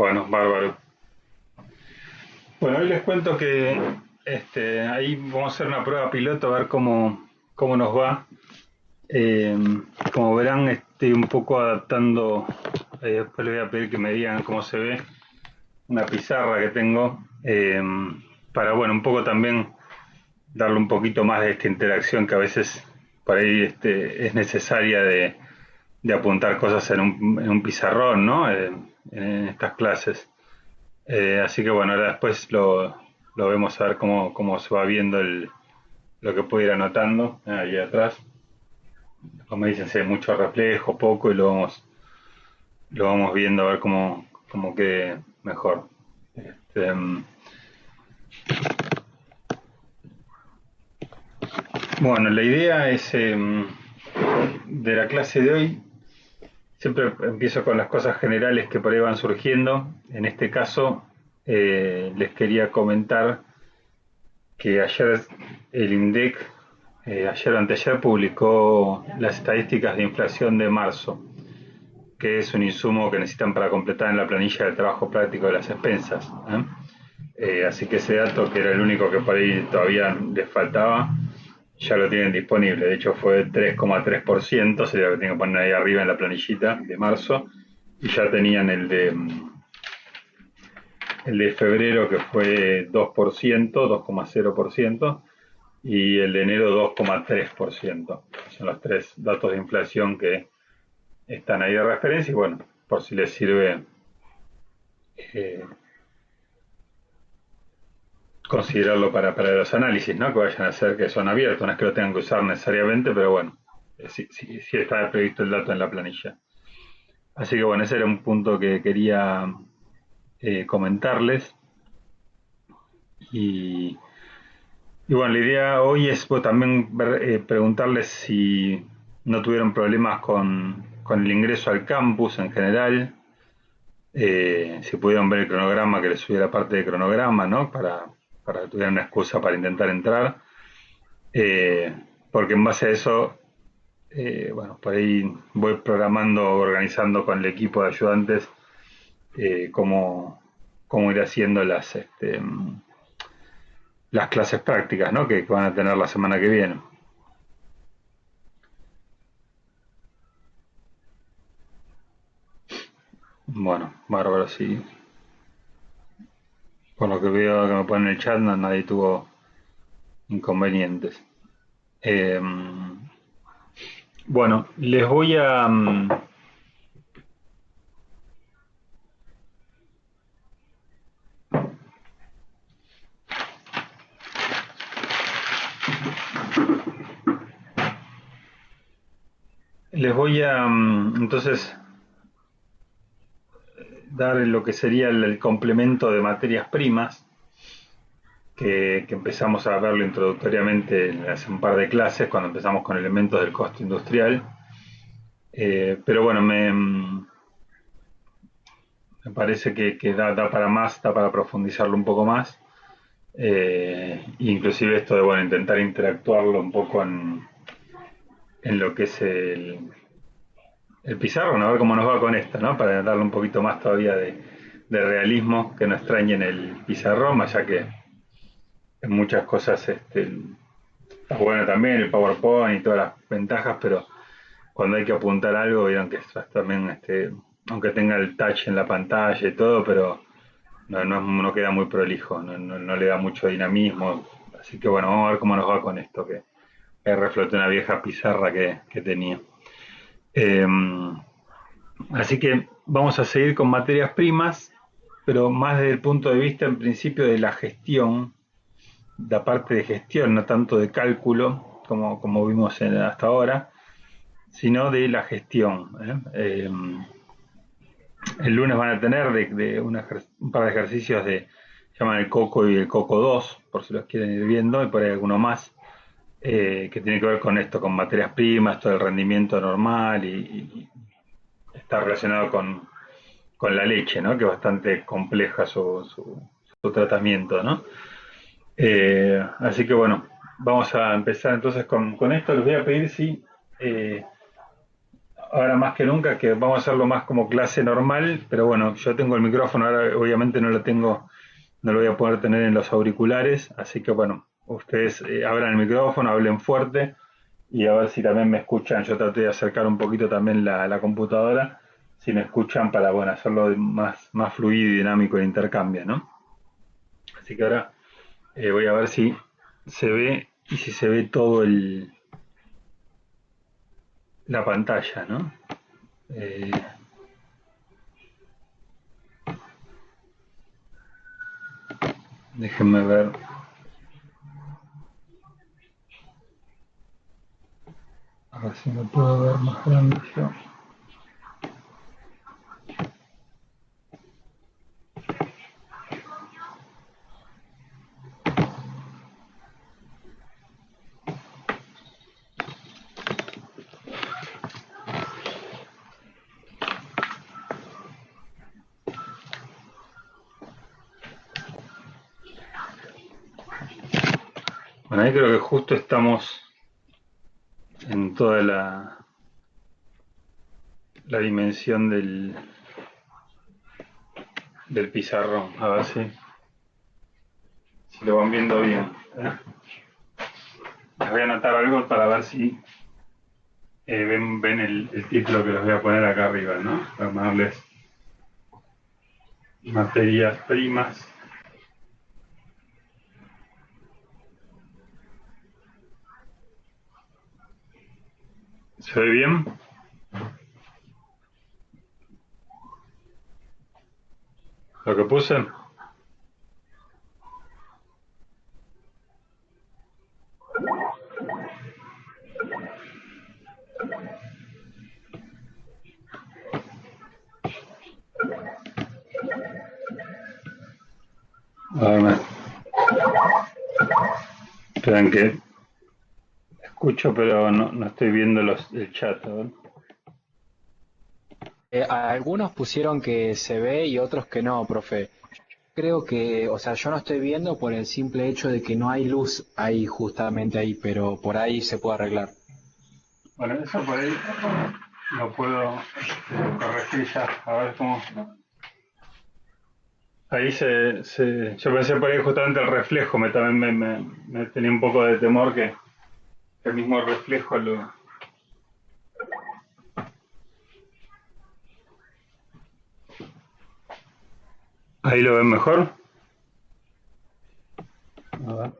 Bueno, bárbaro. Bueno, hoy les cuento que ahí vamos a hacer una prueba piloto a ver cómo nos va. Eh, Como verán, estoy un poco adaptando, después les voy a pedir que me digan cómo se ve una pizarra que tengo, para, bueno, un poco también darle un poquito más de esta interacción que a veces por ahí es necesaria de apuntar cosas en un pizarrón, ¿no? En estas clases. Así que bueno, ahora después lo vemos a ver cómo se va viendo lo que puedo ir anotando ahí atrás. Como dicen, si hay mucho reflejo, poco, y lo vamos viendo a ver cómo quede mejor. Este, bueno, la idea es de la clase de hoy. Siempre empiezo con las cosas generales que por ahí van surgiendo. En este caso, les quería comentar que ayer el INDEC, ayer o anteayer, publicó las estadísticas de inflación de marzo, que es un insumo que necesitan para completar en la planilla de trabajo práctico de las expensas. Así que ese dato, que era el único que por ahí todavía les faltaba, ya lo tienen disponible. De hecho, fue 3,3%, sería lo que tienen que poner ahí arriba en la planillita de marzo, y ya tenían el de febrero, que fue 2%, 2,0%, y el de enero 2,3%. Son los tres datos de inflación que están ahí de referencia y bueno, por si les sirve eh, considerarlo para los análisis, ¿no? Que vayan a hacer, que son abiertos, no es que lo tengan que usar necesariamente, pero bueno, sí está previsto el dato en la planilla. Así que bueno, ese era un punto que quería comentarles. Y bueno, la idea hoy es también preguntarles si no tuvieron problemas con el ingreso al campus en general, si pudieron ver el cronograma, que les subí la parte de cronograma, ¿no? Para que tuvieran una excusa para intentar entrar, eh, porque en base a eso, bueno, por ahí voy programando, organizando con el equipo de ayudantes cómo ir haciendo las clases prácticas, ¿no? Que van a tener la semana que viene. Bueno, bárbaro, sí. Por lo que veo que me ponen en el chat, nadie tuvo inconvenientes. Eh, bueno, les voy a entonces dar lo que sería el complemento de materias primas, que empezamos a verlo introductoriamente hace un par de clases, cuando empezamos con elementos del costo industrial. Pero bueno, me parece que da para más, da para profundizarlo un poco más. Inclusive esto de, bueno, intentar interactuarlo un poco en lo que es el pizarrón, a ver cómo nos va con esto, ¿no? Para darle un poquito más todavía de realismo, que no extrañen el pizarrón, más ya que en muchas cosas está bueno también el PowerPoint y todas las ventajas, pero cuando hay que apuntar algo, vieron que también, aunque tenga el touch en la pantalla y todo, pero no queda muy prolijo, no le da mucho dinamismo. Así que bueno, vamos a ver cómo nos va con esto, que refloté una vieja pizarra que tenía. Eh, Así que vamos a seguir con materias primas, pero más desde el punto de vista, en principio, de la gestión, la parte de gestión, no tanto de cálculo, como vimos hasta ahora, sino de la gestión. El lunes van a tener un par de ejercicios llaman el COCO y el COCO 2, por si los quieren ir viendo, y por ahí alguno más, que tiene que ver con esto, con materias primas, todo el rendimiento normal, y está relacionado con la leche, ¿no? Que es bastante compleja su tratamiento, ¿no? Así que bueno, vamos a empezar entonces con esto. Les voy a pedir si ahora más que nunca, que vamos a hacerlo más como clase normal, pero bueno, yo tengo el micrófono, ahora obviamente no lo tengo, no lo voy a poder tener en los auriculares, así que bueno, ustedes abran el micrófono, hablen fuerte y a ver si también me escuchan. Yo traté de acercar un poquito también la computadora, si me escuchan para, bueno, hacerlo más fluido y dinámico el intercambio, ¿no? Así que ahora voy a ver si se ve y si se ve todo la pantalla, ¿no? Eh, Déjenme ver. A ver si me puedo ver más grande yo. Bueno, ahí creo que justo estamos en toda la dimensión del pizarrón. A ver si lo van viendo bien. Les voy a anotar algo para ver si ven el título que les voy a poner acá arriba, ¿no? Para ponerles materias primas. ¿Se ve bien? Lo que puse. A ver, esperan que escucho, pero no estoy viendo el chat. A ver. Algunos pusieron que se ve y otros que no, profe. Creo que, o sea, yo no estoy viendo por el simple hecho de que no hay luz ahí, justamente ahí, pero por ahí se puede arreglar. Bueno, eso por ahí lo puedo corregir ya. A ver cómo. Ahí yo pensé por ahí justamente el reflejo, también me tenía un poco de temor que el mismo reflejo lo. Ahí lo ven mejor. A ver.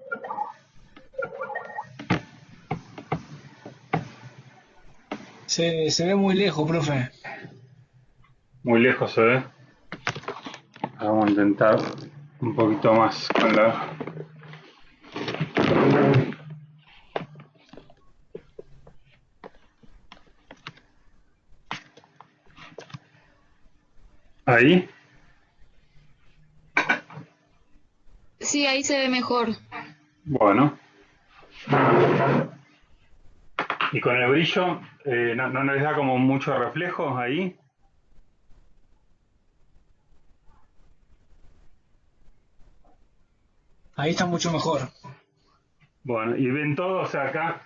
Se ve muy lejos, profe. Muy lejos se ve. Vamos a intentar un poquito más con la. Ahí. Sí, ahí se ve mejor. Bueno. Y con el brillo, no les da como mucho reflejo ahí. Ahí está mucho mejor. Bueno, y ven todo, o sea, acá,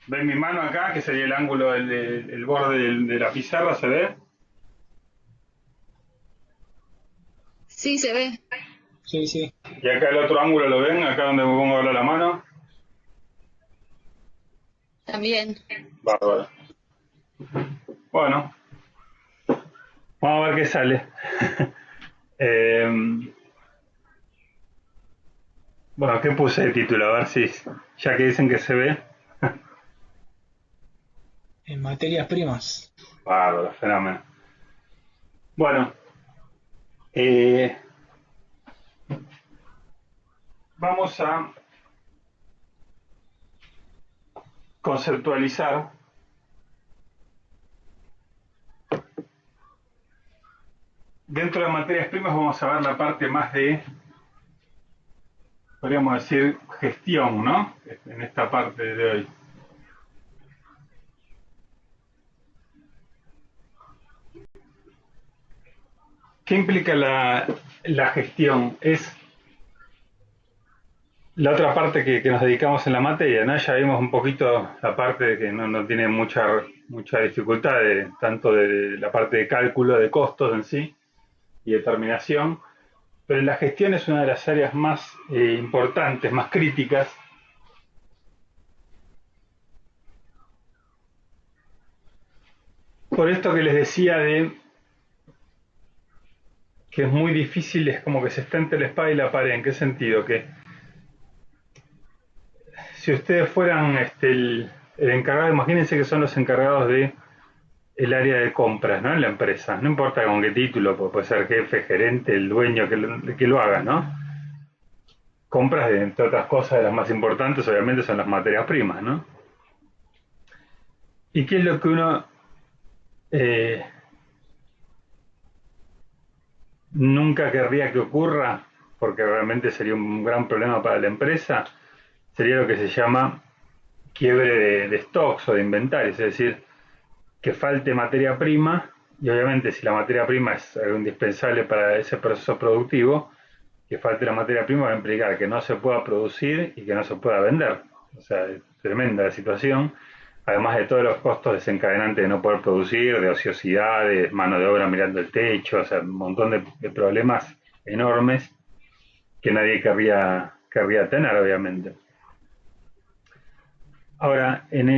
ven mi mano acá, que sería el ángulo, el borde de la pizarra, ¿se ve? Sí, se ve. Sí, sí. Y acá el otro ángulo lo ven, acá donde me pongo ahora la mano. También. Bárbaro. Bueno, vamos a ver qué sale. Eh, bueno, ¿qué puse de título? A ver si, ya que dicen que se ve. En materias primas. Bárbaro, fenómeno. Bueno, eh, vamos a conceptualizar dentro de materias primas. Vamos a ver la parte más de, podríamos decir, gestión, ¿no? En esta parte de hoy. ¿Qué implica la gestión? Es la otra parte que nos dedicamos en la materia, ¿no? Ya vimos un poquito la parte de que no tiene mucha dificultad, tanto de la parte de cálculo de costos en sí y determinación, pero la gestión es una de las áreas más importantes, más críticas. Por esto que les decía de que es muy difícil, es como que se está entre la espada y la pared. ¿En qué sentido? Que si ustedes fueran el encargado, imagínense que son los encargados de el área de compras, ¿no? En la empresa, no importa con qué título, puede ser jefe, gerente, el dueño que lo haga, ¿no? Compras, entre otras cosas, de las más importantes, obviamente, son las materias primas, ¿no? ¿Y qué es lo que uno eh, nunca querría que ocurra? Porque realmente sería un gran problema para la empresa, sería lo que se llama quiebre de stocks o de inventarios, es decir, que falte materia prima, y obviamente si la materia prima es algo indispensable para ese proceso productivo, que falte la materia prima va a implicar que no se pueda producir y que no se pueda vender. O sea, es tremenda la situación, además de todos los costos desencadenantes de no poder producir, de ociosidad, de mano de obra mirando el techo, o sea, un montón de problemas enormes que nadie querría tener, obviamente. Ahora, en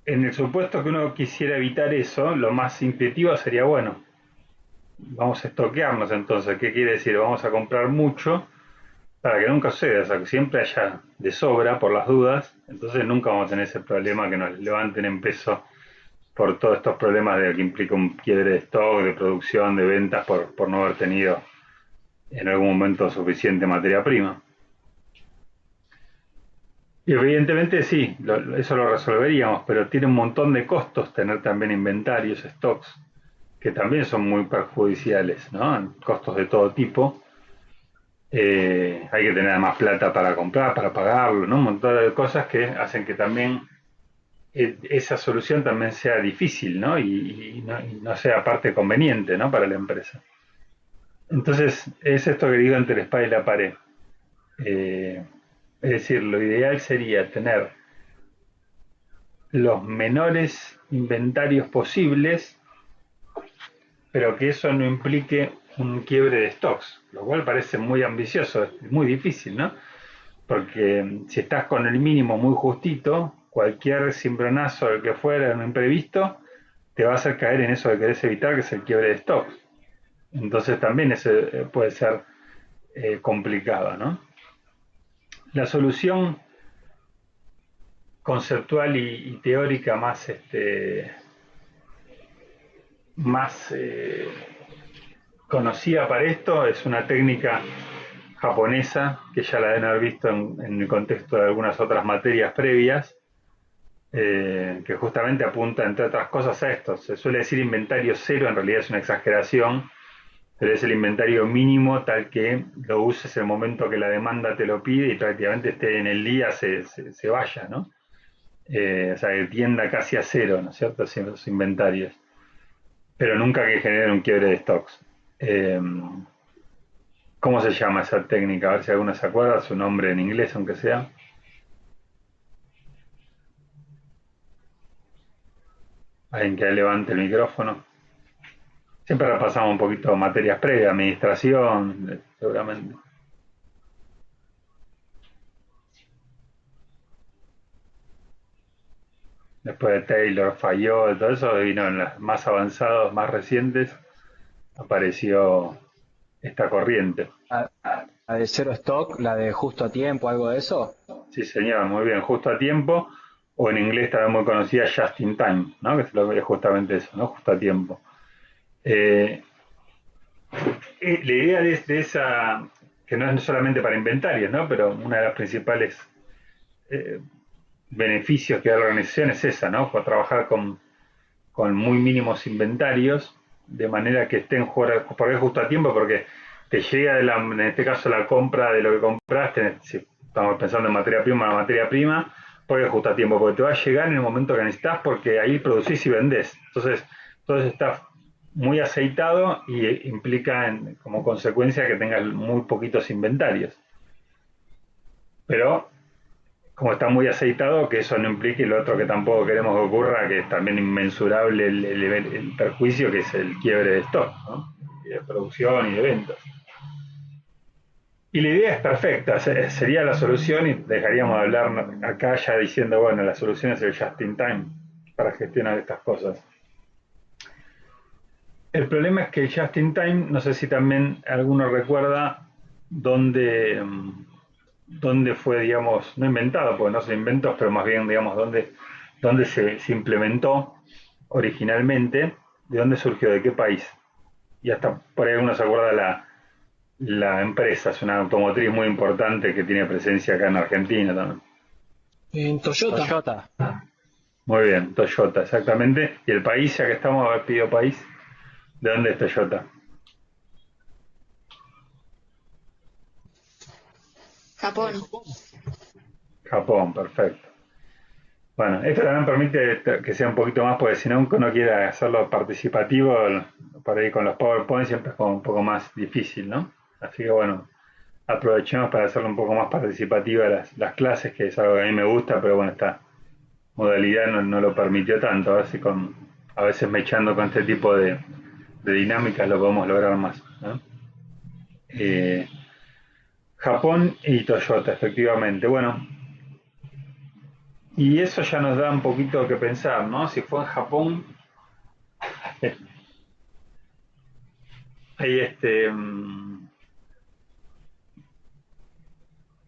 el supuesto que uno quisiera evitar eso, lo más intuitivo sería, bueno, vamos a estoquearnos entonces. ¿Qué quiere decir? Vamos a comprar mucho para que nunca suceda, o sea, que siempre haya de sobra por las dudas, entonces nunca vamos a tener ese problema que nos levanten en peso por todos estos problemas de que implica un quiebre de stock, de producción, de ventas por no haber tenido en algún momento suficiente materia prima. Y evidentemente sí, eso lo resolveríamos, pero tiene un montón de costos tener también inventarios, stocks, que también son muy perjudiciales, ¿no? Costos de todo tipo. Hay que tener más plata para comprar, para pagarlo, ¿no? Un montón de cosas que hacen que también esa solución también sea difícil, ¿no? Y no sea parte conveniente, ¿no? Para la empresa. Entonces, es esto que digo entre la espada y la pared. Eh, es decir, lo ideal sería tener los menores inventarios posibles, pero que eso no implique un quiebre de stocks, lo cual parece muy ambicioso, es muy difícil, ¿no? Porque si estás con el mínimo muy justito, cualquier cimbronazo, el que fuera, un imprevisto, te va a hacer caer en eso que querés evitar, que es el quiebre de stocks. Entonces también eso puede ser complicado, ¿no? La solución conceptual y teórica más conocida para esto es una técnica japonesa que ya la deben haber visto en el contexto de algunas otras materias previas, que justamente apunta, entre otras cosas, a esto. Se suele decir inventario cero, en realidad es una exageración, pero es el inventario mínimo tal que lo uses en el momento que la demanda te lo pide y prácticamente esté en el día, se vaya, ¿no? O sea, que tienda casi a cero, ¿no es cierto?, los inventarios, pero nunca que generen un quiebre de stocks. ¿Cómo se llama esa técnica? A ver si alguno se acuerda, su nombre en inglés, aunque sea. Alguien que levante el micrófono. Siempre repasamos un poquito materias previas, administración, seguramente. Después de Taylor, Fayol, todo eso vino en los más avanzados, más recientes, apareció esta corriente. La de cero stock, la de justo a tiempo, algo de eso. Sí, señor, muy bien, justo a tiempo, o en inglés también muy conocida just in time, ¿no? Que es justamente eso, ¿no? Justo a tiempo. Eh, la idea de esa, que no es solamente para inventarios, ¿no? Pero una de las principales eh, beneficios que da la organización es esa, ¿no? Trabajar con muy mínimos inventarios, de manera que estén porque es justo a tiempo, porque te llega, en este caso, la compra de lo que compraste, si estamos pensando en materia prima, la materia prima, porque es justo a tiempo, porque te va a llegar en el momento que necesitas, porque ahí producís y vendés. Entonces, todas estas muy aceitado y implica como consecuencia que tengas muy poquitos inventarios. Pero como está muy aceitado, que eso no implique lo otro que tampoco queremos que ocurra, que es también inmensurable el perjuicio, que es el quiebre de stock, ¿no? Y de producción y de ventas. Y la idea es perfecta, sería la solución y dejaríamos de hablar acá ya diciendo, bueno, la solución es el just in time para gestionar estas cosas. El problema es que el just in time, no sé si también alguno recuerda dónde fue, digamos, no inventado, porque no se inventó, pero más bien, digamos, dónde se implementó originalmente, de dónde surgió, de qué país. Y hasta por ahí uno se acuerda la empresa, es una automotriz muy importante que tiene presencia acá en Argentina también. En Toyota. Toyota. Muy bien, Toyota, exactamente. Y el país, ya que estamos, a ver, pido país, ¿de dónde es Toyota? Japón. Japón, perfecto. Bueno, esto también permite que sea un poquito más, porque si no uno quiere hacerlo participativo, por ahí con los PowerPoint siempre es como un poco más difícil, ¿no? Así que bueno, aprovechemos para hacerlo un poco más participativa las clases, que es algo que a mí me gusta, pero bueno, esta modalidad no lo permitió tanto, a ver si a veces mechando con este tipo de dinámicas lo podemos lograr más, ¿no? Eh, Japón y Toyota, efectivamente. Bueno, y eso ya nos da un poquito que pensar, ¿no? Si fue en Japón, hay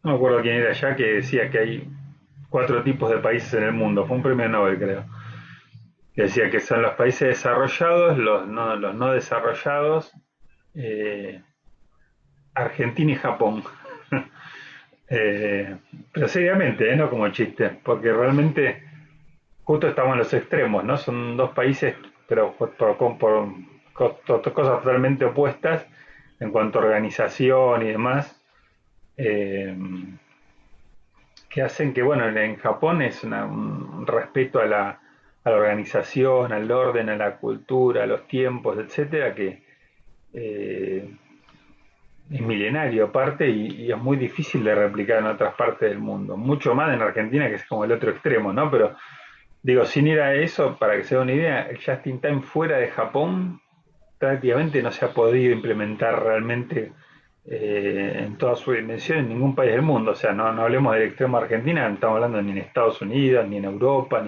no me acuerdo quién era ya, que decía que hay 4 tipos de países en el mundo, fue un premio Nobel creo, que decía que son los países desarrollados, los no desarrollados, eh, Argentina y Japón. Pero seriamente, no como chiste, porque realmente justo estamos en los extremos, ¿no? Son dos países, pero por cosas totalmente opuestas en cuanto a organización y demás, eh, que hacen que, bueno, en Japón es un respeto a la organización, al orden, a la cultura, a los tiempos, etcétera, que eh, es milenario aparte y es muy difícil de replicar en otras partes del mundo. Mucho más en Argentina, que es como el otro extremo, ¿no? Pero digo, sin ir a eso, para que se den una idea, el Just in Time fuera de Japón prácticamente no se ha podido implementar realmente en toda su dimensión en ningún país del mundo. O sea, no hablemos del extremo de Argentina, no estamos hablando ni en Estados Unidos, ni en Europa,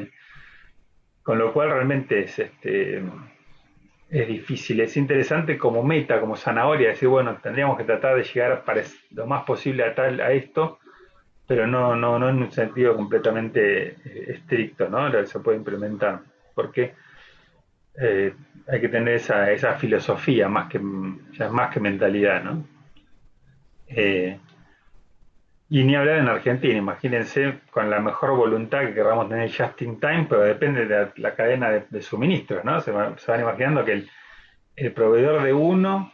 con lo cual realmente es difícil. Es interesante como meta, como zanahoria, decir, bueno, tendríamos que tratar de llegar lo más posible a esto, pero no en un sentido completamente estricto, ¿no? Lo que se puede implementar. Porque hay que tener esa filosofía, ya es más que mentalidad, ¿no? Eh, y ni hablar en Argentina, imagínense con la mejor voluntad que queramos tener just in time, pero depende de la cadena de suministros, ¿no? Se van imaginando que el proveedor de uno,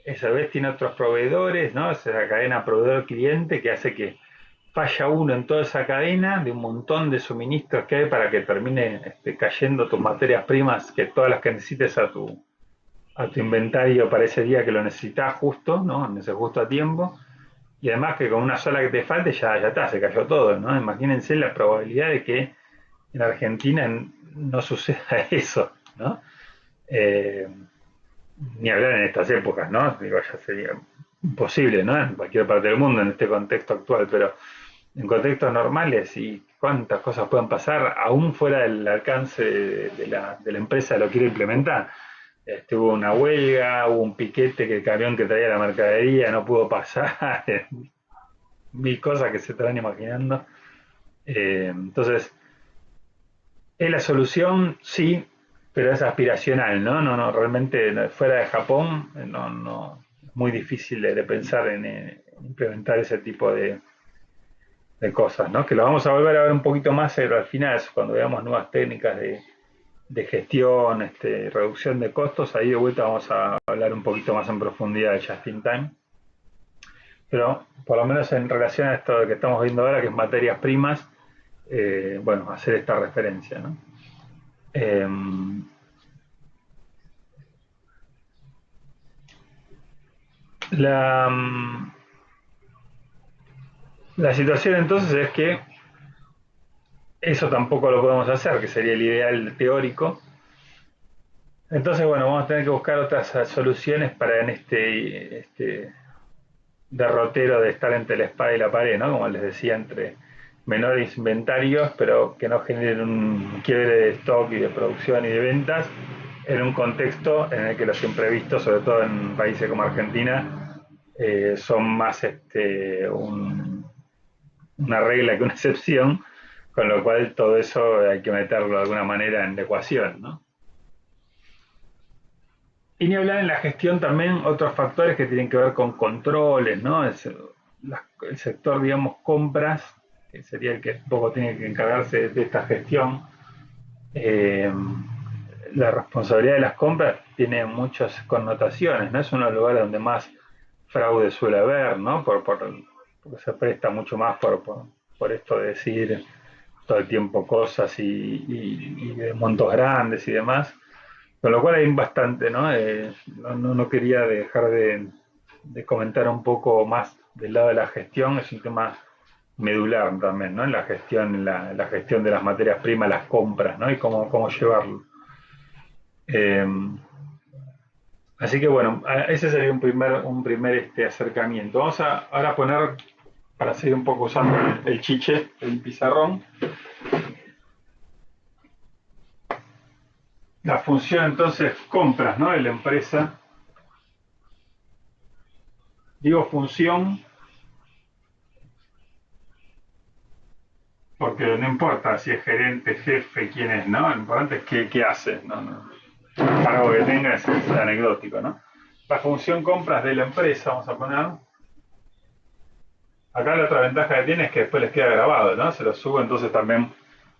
esa vez tiene otros proveedores, ¿no? Es la cadena proveedor-cliente que hace que falla uno en toda esa cadena de un montón de suministros que hay para que termine cayendo tus materias primas, que todas las que necesites a tu inventario para ese día que lo necesitas justo, ¿no? Justo a tiempo. Y además que con una sola que te falte ya está, se cayó todo, ¿no? Imagínense la probabilidad de que en Argentina no suceda eso, ¿no? Eh, Ni hablar en estas épocas, ¿no? Digo, ya sería imposible, ¿no? En cualquier parte del mundo, en este contexto actual, pero en contextos normales y cuántas cosas pueden pasar, aún fuera del alcance de la empresa lo quiere implementar. Hubo una huelga, hubo un piquete que el camión que traía la mercadería no pudo pasar, mil cosas que se estarán imaginando. Entonces, ¿es la solución? Sí, pero es aspiracional, ¿no? No, realmente fuera de Japón es muy difícil de pensar en implementar ese tipo de cosas, ¿no? Que lo vamos a volver a ver un poquito más al final, cuando veamos nuevas técnicas de gestión, reducción de costos, ahí de vuelta vamos a hablar un poquito más en profundidad de Just in Time. Pero por lo menos en relación a esto que estamos viendo ahora, que es materias primas, bueno, hacer esta referencia, ¿no? La, la situación entonces es que eso tampoco lo podemos hacer, que sería el ideal teórico. Entonces, bueno, vamos a tener que buscar otras soluciones para en este derrotero de estar entre la espada y la pared, ¿no? Como les decía, entre menores inventarios, pero que no generen un quiebre de stock y de producción y de ventas, en un contexto en el que los imprevistos, sobre todo en países como Argentina, son más una regla que una excepción, con lo cual todo eso hay que meterlo de alguna manera en la ecuación, ¿no? Y ni hablar en la gestión también otros factores que tienen que ver con controles, ¿no? El sector, digamos, compras, que sería el que un poco tiene que encargarse de esta gestión. eh, la responsabilidad de las compras tiene muchas connotaciones, ¿no? Es uno de los lugares donde más fraude suele haber, ¿no? Porque se presta mucho más por esto de decir todo el tiempo cosas y de montos grandes y demás. Con lo cual hay bastante, ¿no? No quería dejar de comentar un poco más del lado de la gestión, es un tema medular también, ¿no? En la gestión, la gestión de las materias primas, las compras, ¿no? Y cómo llevarlo. Eh, Así que bueno, ese sería un primer acercamiento. Vamos a ahora poner, para seguir un poco usando el chiche, el pizarrón, la función entonces compras, ¿no? De la empresa. Digo función porque no importa si es gerente, jefe, quién es, ¿no? Lo importante es qué hace, ¿no? El cargo que tenga es anecdótico, ¿no? La función compras de la empresa, vamos a poner. Acá la otra ventaja que tiene es que después les queda grabado, ¿no? Se lo subo, entonces también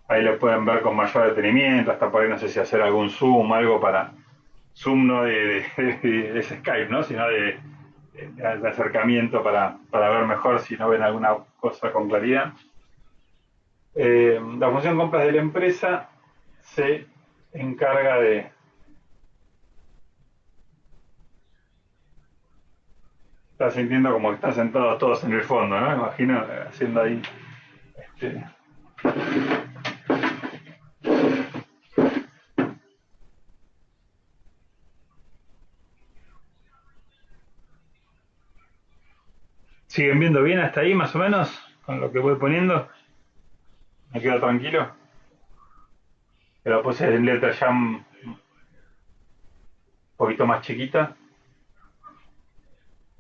ahí lo pueden ver con mayor detenimiento, hasta por ahí no sé si hacer algún zoom, algo para... Zoom no de Skype, ¿no? Sino de acercamiento para ver mejor si no ven alguna cosa con claridad. La función compras de la empresa se encarga de... Estás sintiendo como que están sentados todos en el fondo, ¿no? Me imagino haciendo ahí... Este, ¿siguen viendo bien hasta ahí más o menos? Con lo que voy poniendo. ¿Me quedo tranquilo? Pero puse en letra ya un poquito más chiquita.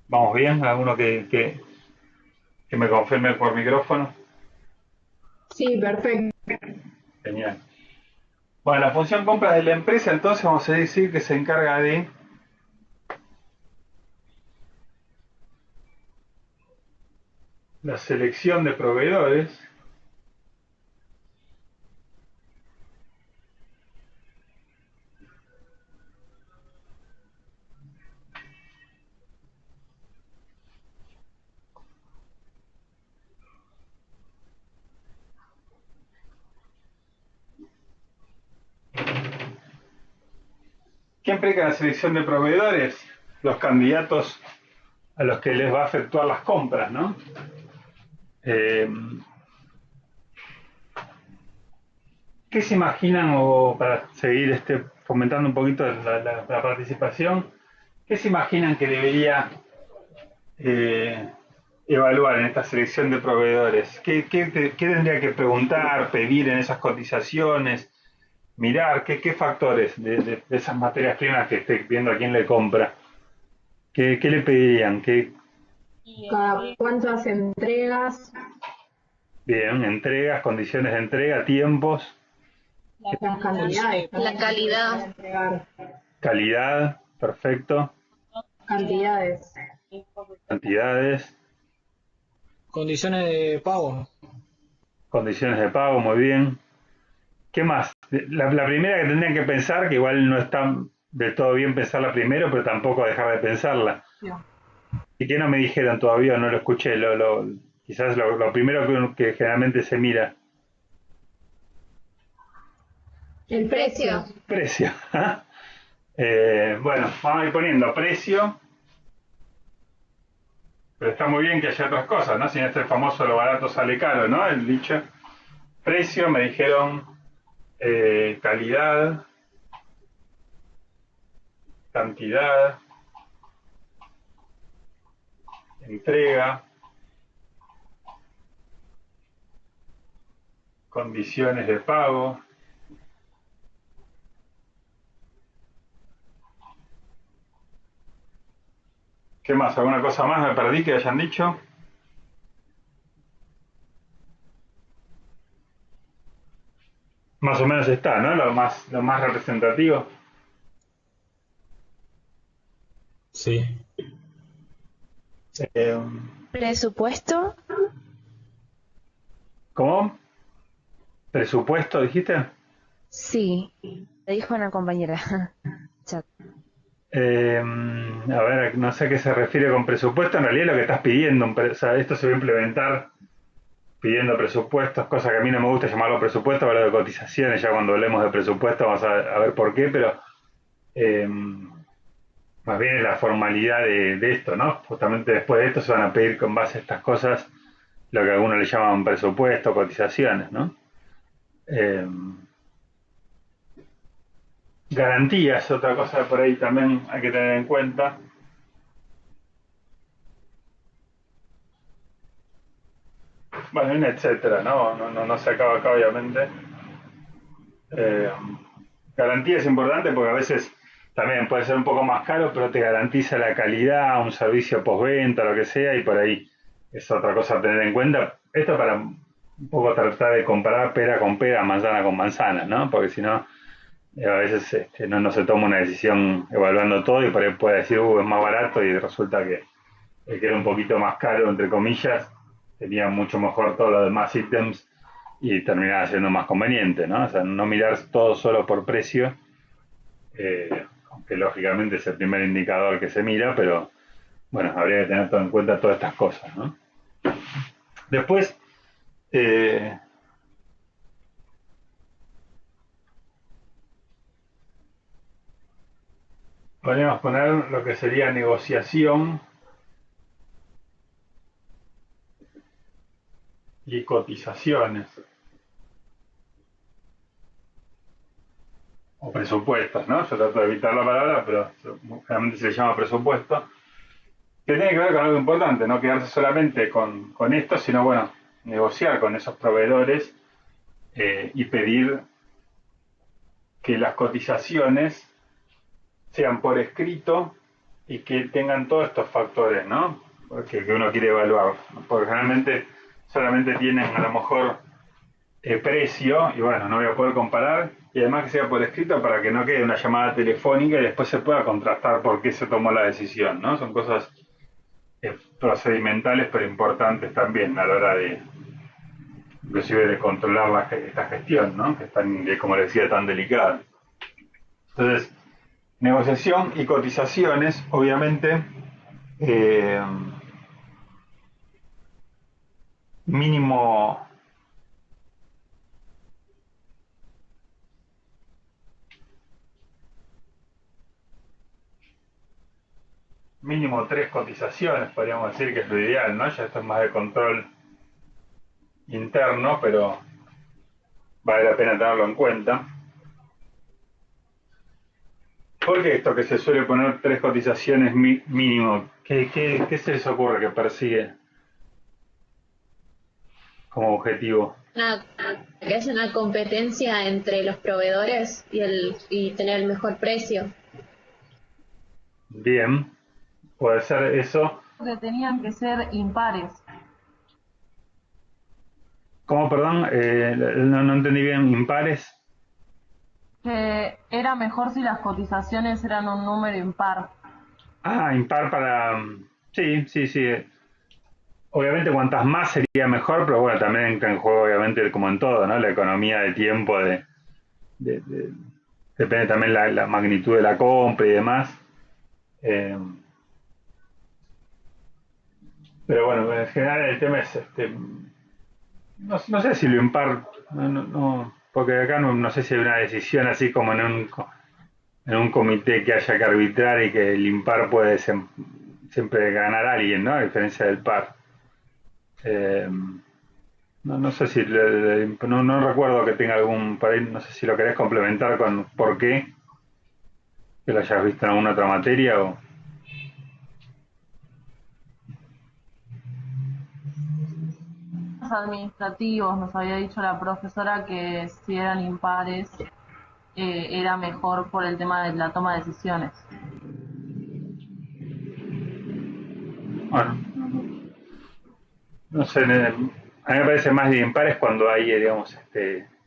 ¿Vamos bien? ¿Alguno que me confirme por micrófono? Sí, perfecto. Genial. Bueno, la función compras de la empresa, entonces vamos a decir que se encarga de la selección de proveedores. ¿Qué implica la selección de proveedores? Los candidatos a los que les va a efectuar las compras, ¿no? Eh, ¿Qué se imaginan, o para seguir fomentando un poquito la participación, qué se imaginan que debería eh, evaluar en esta selección de proveedores? ¿Qué tendría que preguntar, pedir en esas cotizaciones? Mirar qué factores de esas materias primas que esté viendo a quién le compra, qué le pedirían, Cada cuántas entregas, bien, entregas, condiciones de entrega, tiempos, las cantidades, La también se puede calidad, entregar calidad, perfecto, cantidades. cantidades, Condiciones de pago. condiciones de pago, muy bien. ¿Qué más? La primera que tendrían que pensar, que igual no está del todo bien pensarla primero, pero tampoco dejar de pensarla. ¿Y qué no me dijeron todavía? No lo escuché. Quizás lo primero que generalmente se mira. El precio. precio, Precio. Bueno, vamos a ir poniendo precio. Pero está muy bien que haya otras cosas, ¿no? Si no, este famoso lo barato sale caro, ¿no? El dicho. Precio, me dijeron calidad, cantidad, entrega, condiciones de pago. ¿Qué más? ¿Alguna cosa más me perdí que hayan dicho? Más o menos está, ¿no? Lo más representativo. Sí. Eh, Presupuesto, ¿Cómo? ¿Presupuesto, dijiste? sí, le dijo una compañera. Chat. A ver, no sé a qué se refiere con presupuesto. En realidad lo que estás pidiendo, o sea, esto se va a implementar pidiendo presupuestos, cosa que a mí no me gusta llamarlo presupuesto, hablo de cotizaciones, ya cuando hablemos de presupuesto vamos a ver por qué, pero eh, más bien es la formalidad de esto, ¿no? Justamente después de esto se van a pedir con base a estas cosas lo que algunos le llaman presupuesto, cotizaciones, ¿no? Eh, Garantías, otra cosa por ahí también hay que tener en cuenta. Bueno, y un etcétera, ¿no? No se acaba acá, obviamente. Eh, Garantía es importante porque a veces también puede ser un poco más caro, pero te garantiza la calidad, un servicio postventa, lo que sea, y por ahí es otra cosa a tener en cuenta. Esto para un poco tratar de comparar pera con pera, manzana con manzana, ¿no? Porque si no, a veces no se toma una decisión evaluando todo y por ahí puede decir, es más barato y resulta que el que era un poquito más caro, entre comillas, tenía mucho mejor todos los demás ítems y terminaba siendo más conveniente, ¿no? O sea, no mirar todo solo por precio, aunque lógicamente es el primer indicador que se mira, pero bueno, habría que tener todo en cuenta todas estas cosas, ¿no? Después, eh, podríamos poner lo que sería negociación y cotizaciones, o presupuestos, ¿no? Yo trato de evitar la palabra, pero generalmente se le llama presupuesto, que tiene que ver con algo importante, no quedarse solamente con esto, sino, bueno, negociar con esos proveedores y pedir que las cotizaciones sean por escrito y que tengan todos estos factores, ¿no? Porque que uno quiere evaluar. Porque generalmente solamente tienen a lo mejor precio y bueno, no voy a poder comparar y además que sea por escrito para que no quede una llamada telefónica y después se pueda contrastar por qué se tomó la decisión, ¿no? Son cosas procedimentales pero importantes también a la hora de inclusive de controlar esta gestión, ¿no? Que es tan, como le decía, tan delicada. Entonces, negociación y cotizaciones, obviamente, eh, mínimo mínimo 3 cotizaciones, podríamos decir que es lo ideal, ¿no? Ya esto es más de control interno, pero vale la pena tenerlo en cuenta. ¿Por qué esto que se suele poner 3 cotizaciones mínimo? ¿Qué se les ocurre que persigue como objetivo? Que haya una competencia entre los proveedores y tener el mejor precio. Bien, puede ser eso. Que tenían que ser impares. ¿Cómo, perdón? No entendí bien. ¿Impares? Que era mejor si las cotizaciones eran un número impar. Ah, impar para... Sí, sí, sí. Obviamente cuantas más sería mejor, pero bueno, también entra en juego, obviamente, como en todo, ¿no? La economía de tiempo, depende también la magnitud de la compra y demás. Eh, pero bueno, en general el tema es, no sé si lo impar, porque acá no sé si hay una decisión así como en un comité que haya que arbitrar y que el impar puede siempre ganar a alguien, ¿no? A diferencia del par. Eh, no sé si, no recuerdo que tenga algún, por ahí, no sé si lo querés complementar con por qué, que lo hayas visto en alguna otra materia o... Administrativos, nos había dicho la profesora que si eran impares era mejor por el tema de la toma de decisiones. Bueno, no sé, a mí me parece más de impares cuando hay, digamos,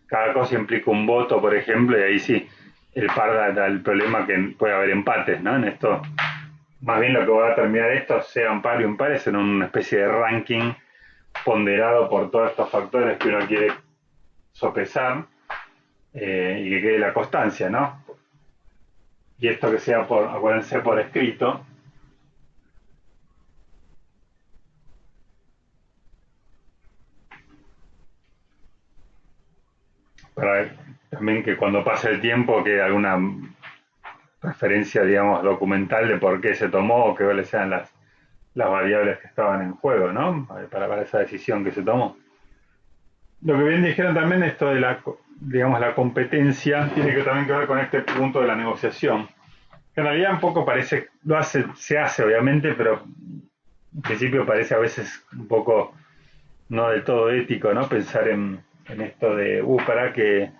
cada cosa implica un voto, por ejemplo, y ahí sí, el par da el problema que puede haber empates, ¿no? En esto, más bien lo que va a terminar esto, sean par y impares, en una especie de ranking ponderado por todos estos factores que uno quiere sopesar y que quede la constancia, ¿no? Y esto que sea por, acuérdense, por escrito, para también que cuando pase el tiempo quede alguna referencia, digamos, documental de por qué se tomó o qué cuáles sean las variables que estaban en juego, ¿no? Para esa decisión que se tomó. Lo que bien dijeron también, esto de la, digamos, la competencia, tiene que también que ver con este punto de la negociación. Que en realidad un poco parece, se hace obviamente, pero en principio parece a veces un poco no del todo ético, ¿no? Pensar en esto de, para que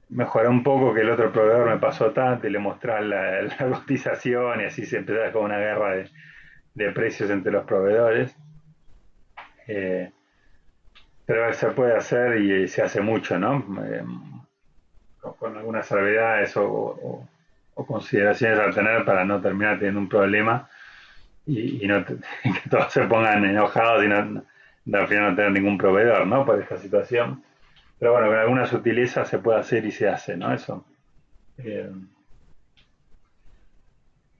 mejorar un poco que el otro proveedor me pasó tanto y le mostrar la cotización y así se empezaba con una guerra de precios entre los proveedores. Eh, pero se puede hacer y se hace mucho, ¿no? Con algunas salvedades o consideraciones a tener para no terminar teniendo un problema y no que todos se pongan enojados y al final no tener ningún proveedor, ¿no? Por esta situación. Pero bueno, con alguna sutileza se puede hacer y se hace, ¿no? Eso. Eh,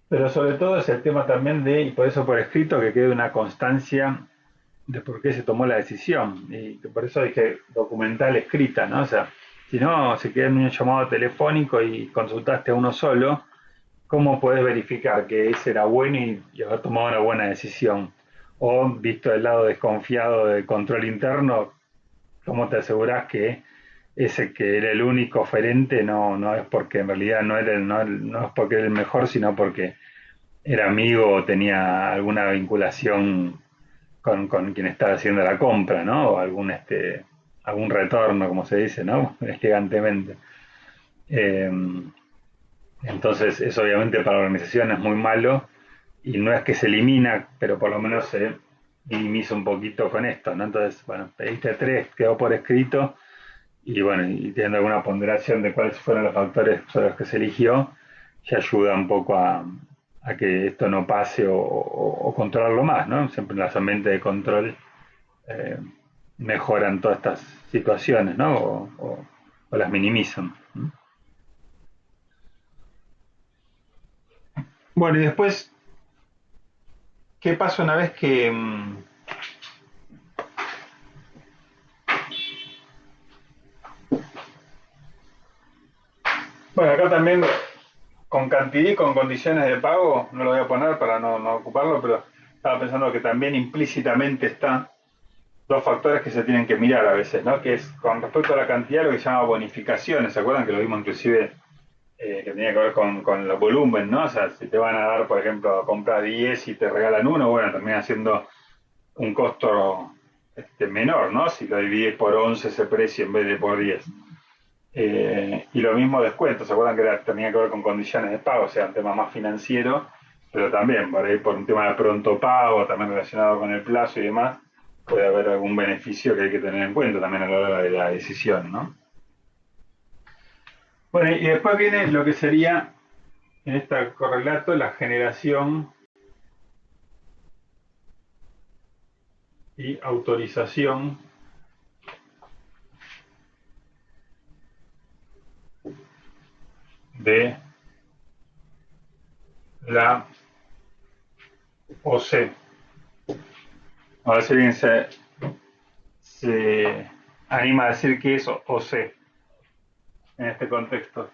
pero sobre todo es el tema también de, y por eso por escrito, que quede una constancia de por qué se tomó la decisión. Y por eso dije documental escrita, ¿no? O sea, si no, se queda en un llamado telefónico y consultaste a uno solo, ¿cómo puedes verificar que ese era bueno y haber tomado una buena decisión? O, visto el lado desconfiado del control interno, ¿cómo te aseguras que ese que era el único oferente no es porque en realidad no es porque era el mejor, sino porque era amigo o tenía alguna vinculación con quien estaba haciendo la compra, ¿no? O algún retorno, como se dice, ¿no? Elegantemente. Eh, entonces, eso obviamente para la organización es muy malo y no es que se elimina, pero por lo menos se minimiza un poquito con esto, ¿no? Entonces, bueno, pediste tres, quedó por escrito y bueno, y teniendo alguna ponderación de cuáles fueron los factores sobre los que se eligió, ya ayuda un poco a que esto no pase o controlarlo más, ¿no? Siempre en las ambientes de control eh, mejoran todas estas situaciones, ¿no? O las minimizan. Bueno, y después, ¿qué pasa una vez que... Bueno, acá también con cantidad y con condiciones de pago, no lo voy a poner para no ocuparlo, pero estaba pensando que también implícitamente están dos factores que se tienen que mirar a veces, ¿no? Que es con respecto a la cantidad lo que se llama bonificaciones, ¿se acuerdan que lo vimos inclusive que tenía que ver con los volumen, ¿no? O sea, si te van a dar, por ejemplo, compras 10 y te regalan uno, bueno, termina siendo un costo menor, ¿no? Si lo divides por 11 ese precio en vez de por 10. Y lo mismo descuento, ¿se acuerdan que tenía que ver con condiciones de pago? O sea, un tema más financiero, pero también por ahí por un tema de pronto pago, también relacionado con el plazo y demás, puede haber algún beneficio que hay que tener en cuenta también a la hora de la decisión, ¿no? Bueno, y después viene lo que sería, en este correlato, la generación y autorización de la OC. A ver si alguien se anima a decir qué es OC en este contexto.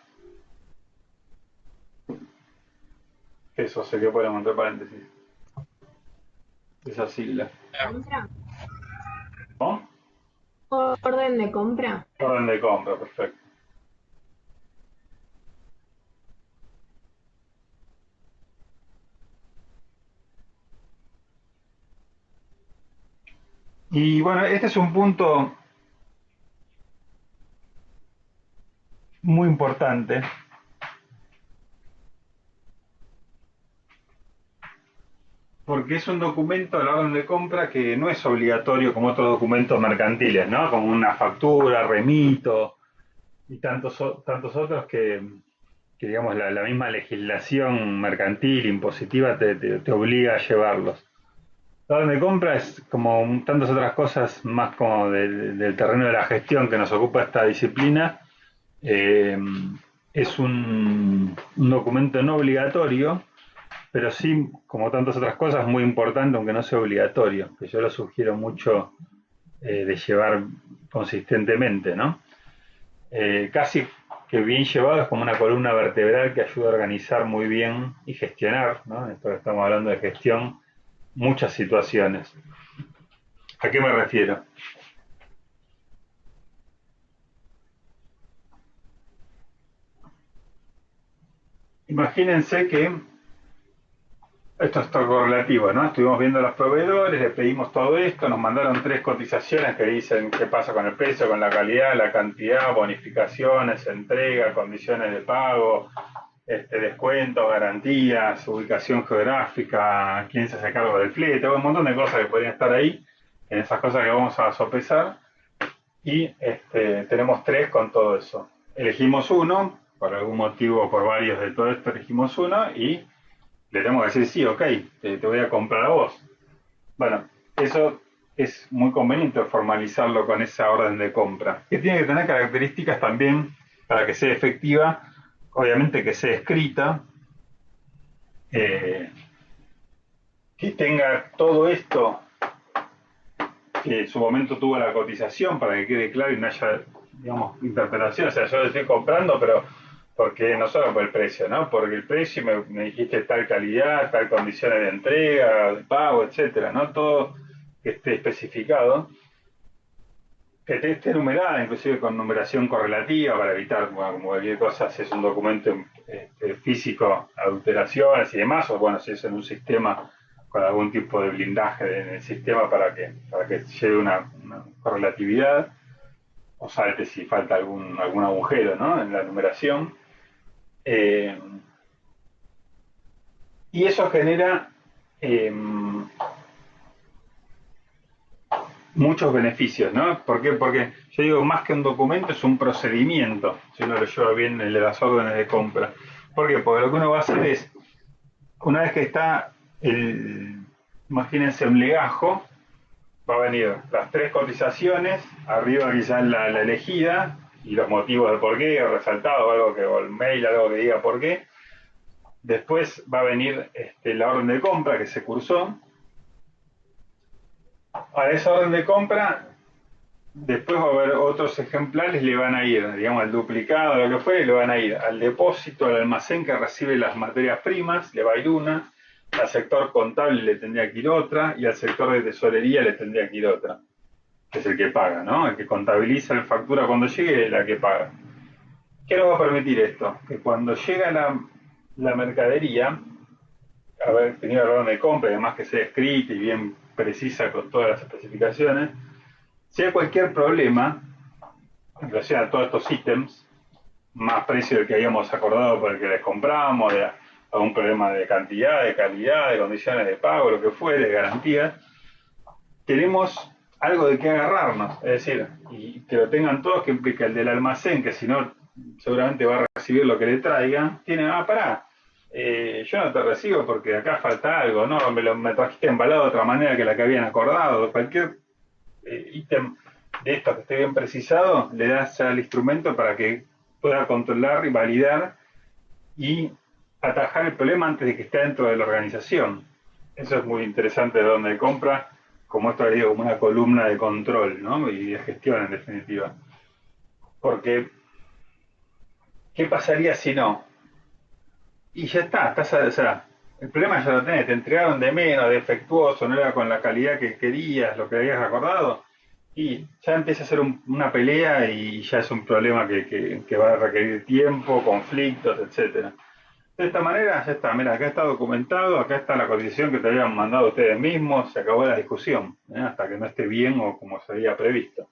¿Qué es OC? ¿Qué podemos entre paréntesis? esa sigla. ¿Compra? ¿No? Orden de compra. Orden de compra, perfecto. Y bueno, este es un punto muy importante, porque es un documento, la orden de compra, que no es obligatorio como otros documentos mercantiles, ¿no? Como una factura, remito y tantos otros que digamos, la misma legislación mercantil, impositiva, te obliga a llevarlos. La orden de compra es como tantas otras cosas más como del terreno de la gestión que nos ocupa esta disciplina. Eh, es un documento no obligatorio, pero sí, como tantas otras cosas, muy importante, aunque no sea obligatorio, que yo lo sugiero mucho de llevar consistentemente, ¿no? Casi que bien llevado es como una columna vertebral que ayuda a organizar muy bien y gestionar, ¿no? Esto que estamos hablando de gestión, muchas situaciones. ¿A qué me refiero? Imagínense que esto es todo correlativo, ¿no? Estuvimos viendo a los proveedores, le pedimos todo esto, nos mandaron 3 cotizaciones que dicen qué pasa con el precio, con la calidad, la cantidad, bonificaciones, entrega, condiciones de pago, descuentos, garantías, ubicación geográfica, quién se hace cargo del flete, un montón de cosas que podrían estar ahí, en esas cosas que vamos a sopesar, y tenemos 3 con todo eso. Elegimos uno, por algún motivo o por varios de todo esto elegimos uno, y le tenemos que decir, sí, ok, te voy a comprar a vos. Bueno, eso es muy conveniente formalizarlo con esa orden de compra, que tiene que tener características también para que sea efectiva, obviamente que sea escrita, eh, que tenga todo esto que en su momento tuvo la cotización para que quede claro y no haya, digamos, interpretación. O sea, yo lo estoy comprando, pero porque no solo por el precio, ¿no? Porque el precio me dijiste tal calidad, tal condiciones de entrega, de pago, etcétera, ¿no? Todo que esté especificado, que esté numerada, inclusive con numeración correlativa para evitar, bueno, como cualquier cosa, si es un documento físico, adulteraciones y demás, o bueno, si es en un sistema con algún tipo de blindaje en el sistema para que lleve una correlatividad, o salte si falta algún agujero, ¿no? En la numeración. Y eso genera eh, muchos beneficios, ¿no? ¿Por qué? Porque yo digo, más que un documento, es un procedimiento, si uno lo lleva bien el de las órdenes de compra. ¿Por qué? Porque lo que uno va a hacer es, una vez que está imagínense un legajo, va a venir las 3 cotizaciones, arriba quizás la elegida, y los motivos de por qué, o resaltado, o el mail, algo que diga por qué. Después va a venir la orden de compra que se cursó. A esa orden de compra, después va a haber otros ejemplares, le van a ir, digamos, al duplicado, lo que fuere, le van a ir al depósito, al almacén que recibe las materias primas, le va a ir una, al sector contable le tendría que ir otra, y al sector de tesorería le tendría que ir otra, que es el que paga, ¿no? El que contabiliza la factura cuando llegue es la que paga. ¿Qué nos va a permitir esto? Que cuando llega la mercadería, haber tenido la orden de compra, además que sea escrita y bien precisa con todas las especificaciones, si hay cualquier problema en relación a todos estos ítems, más precio del que habíamos acordado por el que les compramos, de algún problema de cantidad, de calidad, de condiciones de pago, lo que fuere, de garantías, tenemos algo de qué agarrarnos, es decir, y que lo tengan todos, que implica el del almacén, que si no seguramente va a recibir lo que le traiga, tiene, pará, yo no te recibo porque acá falta algo, no, me trajiste embalado de otra manera que la que habían acordado, cualquier ítem de esto que esté bien precisado, le das al instrumento para que pueda controlar y validar y atajar el problema antes de que esté dentro de la organización. Eso es muy interesante de donde compra, como esto le digo, como una columna de control, ¿no? Y de gestión en definitiva. Porque, ¿qué pasaría si no? Y ya está, o sea, el problema ya lo tenés, te entregaron de menos, defectuoso, no era con la calidad que querías, lo que habías acordado, y ya empieza a ser una pelea y ya es un problema que va a requerir tiempo, conflictos, etcétera. De esta manera ya está, mira, acá está documentado, acá está la cotización que te habían mandado ustedes mismos, se acabó la discusión, hasta que no esté bien o como se había previsto.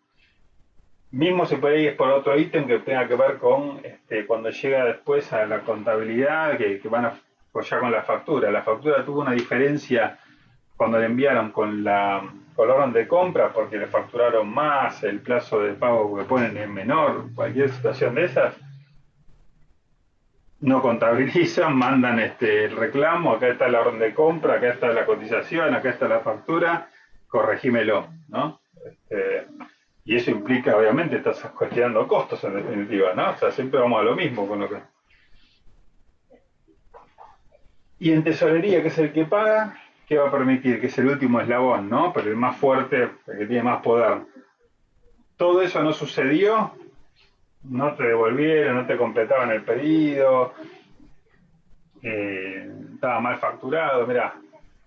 Mismo se puede ir por otro ítem que tenga que ver con cuando llega después a la contabilidad, que van a apoyar con la factura. La factura tuvo una diferencia cuando le enviaron con la orden de compra porque le facturaron más, el plazo de pago que ponen es menor, cualquier situación de esas, no contabilizan, mandan el reclamo, acá está la orden de compra, acá está la cotización, acá está la factura, corregímelo, ¿no? Y eso implica, obviamente, estás gestionando costos en definitiva, ¿no? O sea, siempre vamos a lo mismo con lo que... Y en tesorería, que es el que paga, ¿qué va a permitir? Que es el último eslabón, ¿no? Pero el más fuerte, el que tiene más poder. Todo eso no sucedió, no te devolvieron, no te completaban el pedido, estaba mal facturado, mirá,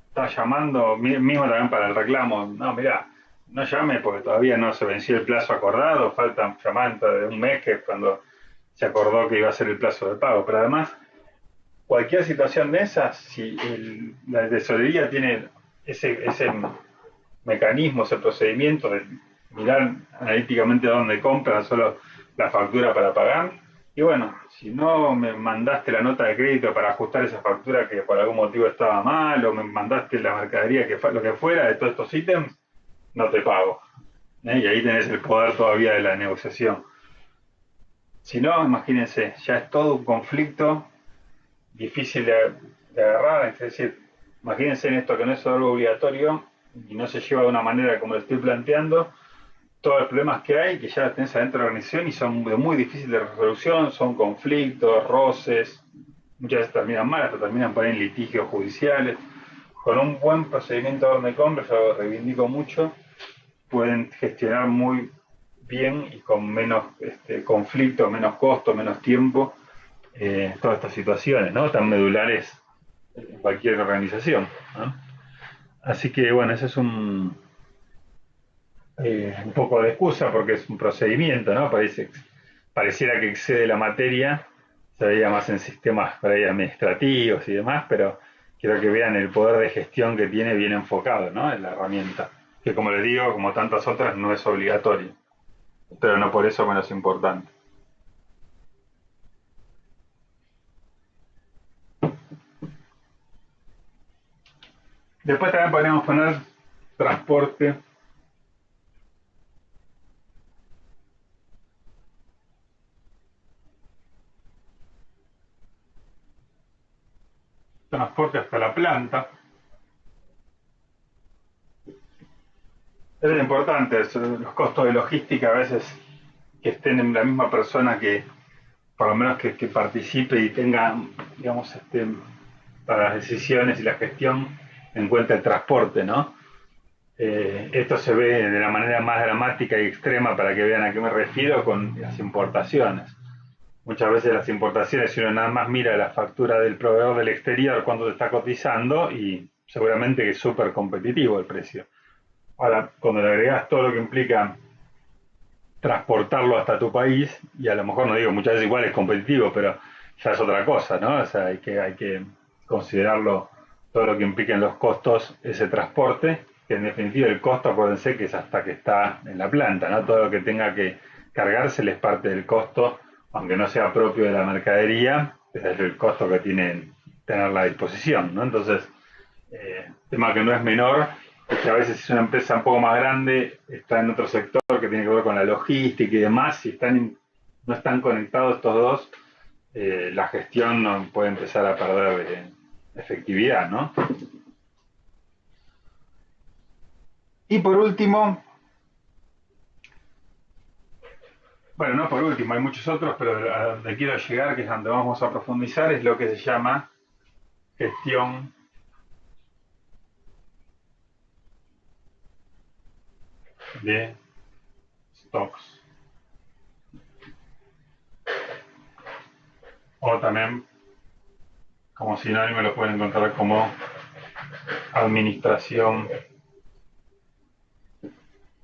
está llamando, mismo también para el reclamo, no, mirá, no llame porque todavía no se venció el plazo acordado, faltan llamantes de un mes que es cuando se acordó que iba a ser el plazo de pago, pero además, cualquier situación de esas, si la tesorería tiene ese mecanismo, ese procedimiento de mirar analíticamente dónde compra solo la factura para pagar, y bueno, si no me mandaste la nota de crédito para ajustar esa factura que por algún motivo estaba mal, o me mandaste la mercadería, lo que fuera de todos estos ítems, no te pago. Y ahí tenés el poder todavía de la negociación. Si no, imagínense, ya es todo un conflicto difícil de agarrar, es decir, imagínense en esto que no es algo obligatorio y no se lleva de una manera como lo estoy planteando, todos los problemas que hay, que ya los tenés adentro de la organización y son de muy difícil de resolución, son conflictos, roces, muchas veces terminan mal, hasta terminan por ahí en litigios judiciales. Con un buen procedimiento de orden de compra, yo lo reivindico mucho, pueden gestionar muy bien y con menos conflicto, menos costo, menos tiempo, todas estas situaciones, ¿no? Tan medulares en cualquier organización, ¿no? Así que, bueno, ese es un poco de excusa porque es un procedimiento, ¿no? Pareciera que excede la materia, se veía más en sistemas por ahí administrativos y demás, pero quiero que vean el poder de gestión que tiene bien enfocado, ¿no? En la herramienta, que como les digo, como tantas otras, no es obligatorio, pero no por eso menos importante. Después también podríamos poner transporte. Transporte hasta la planta. Es importante, los costos de logística a veces que estén en la misma persona que, por lo menos que participe y tenga, digamos, para las decisiones y la gestión en cuenta el transporte, ¿no? Esto se ve de la manera más dramática y extrema para que vean a qué me refiero con las importaciones. Muchas veces las importaciones, si uno nada más mira la factura del proveedor del exterior cuando te está cotizando y seguramente que es súper competitivo el precio. Ahora, cuando le agregas todo lo que implica transportarlo hasta tu país, y a lo mejor no digo muchas veces igual es competitivo, pero ya es otra cosa, ¿no? O sea, hay que considerarlo todo lo que implica en los costos ese transporte, que en definitiva el costo, acuérdense que es hasta que está en la planta, ¿no? Todo lo que tenga que cargarse es parte del costo, aunque no sea propio de la mercadería, ese es el costo que tiene tenerla a disposición, ¿no? Entonces, tema que no es menor, es que a veces si es una empresa un poco más grande, está en otro sector que tiene que ver con la logística y demás, si no están conectados estos dos, la gestión no puede empezar a perder efectividad, ¿no? Y por último, bueno, no por último, hay muchos otros, pero a donde quiero llegar, que es donde vamos a profundizar, es lo que se llama gestión de stocks. O también como sinónimo lo pueden encontrar como administración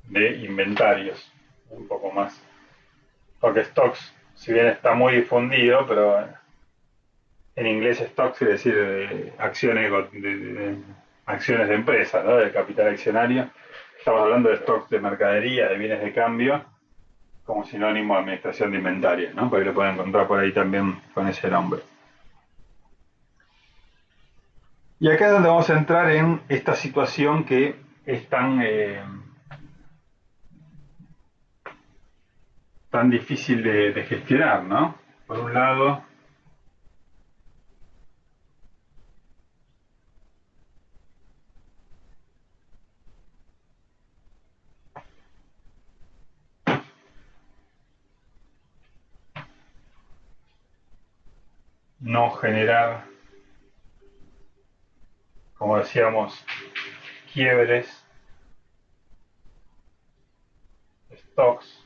de inventarios, un poco más. Porque stocks, si bien está muy difundido, pero en inglés stocks quiere decir acciones acciones de empresas, ¿no? Del capital accionario. Estamos hablando de stocks de mercadería, de bienes de cambio, como sinónimo de administración de inventarios, ¿no? Porque lo pueden encontrar por ahí también con ese nombre. Y acá es donde vamos a entrar en esta situación que es tan difícil de gestionar, ¿no? Por un lado, no generar, como decíamos, quiebres, stocks,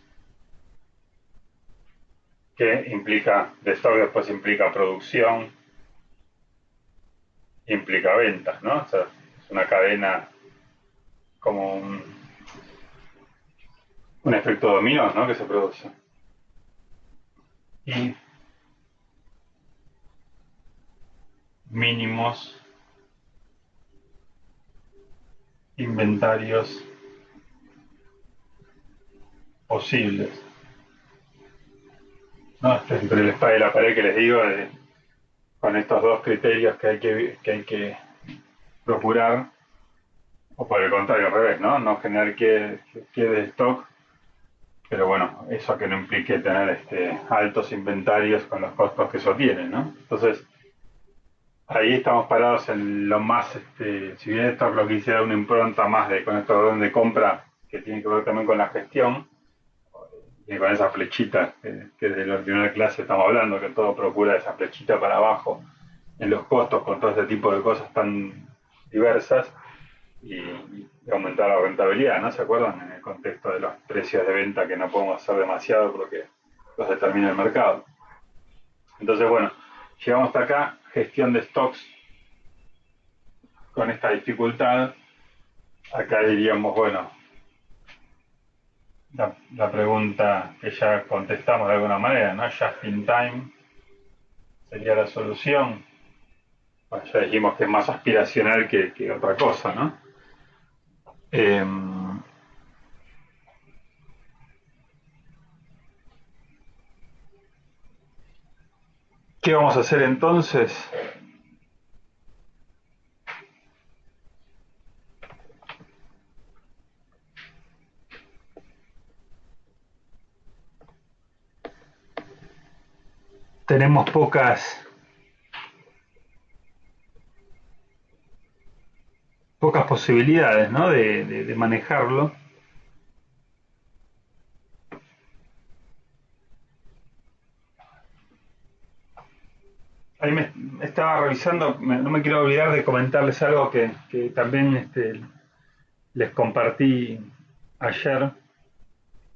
que implica, de stock después implica producción, implica ventas, ¿no? O sea, es una cadena como un efecto dominó, ¿no? Que se produce. Y mínimos inventarios posibles. ¿No? Entre la espada y la pared que les digo, con estos dos criterios que hay que procurar, o por el contrario, al revés, ¿no? No generar que de stock, pero bueno, eso que no implique tener altos inventarios con los costos que eso tiene, ¿no? Entonces, ahí estamos parados en lo más, si bien esto es lo que quisiera una impronta más con este orden de compra, que tiene que ver también con la gestión, y con esa flechita que desde la primera clase estamos hablando, que todo procura esa flechita para abajo en los costos con todo este tipo de cosas tan diversas y aumentar la rentabilidad, ¿no? ¿Se acuerdan? En el contexto de los precios de venta que no podemos hacer demasiado porque los determina el mercado. Entonces, bueno, llegamos hasta acá, gestión de stocks con esta dificultad. Acá diríamos, bueno, la pregunta que ya contestamos de alguna manera, ¿no? Just in time sería la solución. Bueno, ya dijimos que es más aspiracional que otra cosa, ¿no? ¿Qué vamos a hacer entonces? Tenemos pocas posibilidades, ¿no? de manejarlo. Ahí me estaba revisando, no me quiero olvidar de comentarles algo que también les compartí ayer,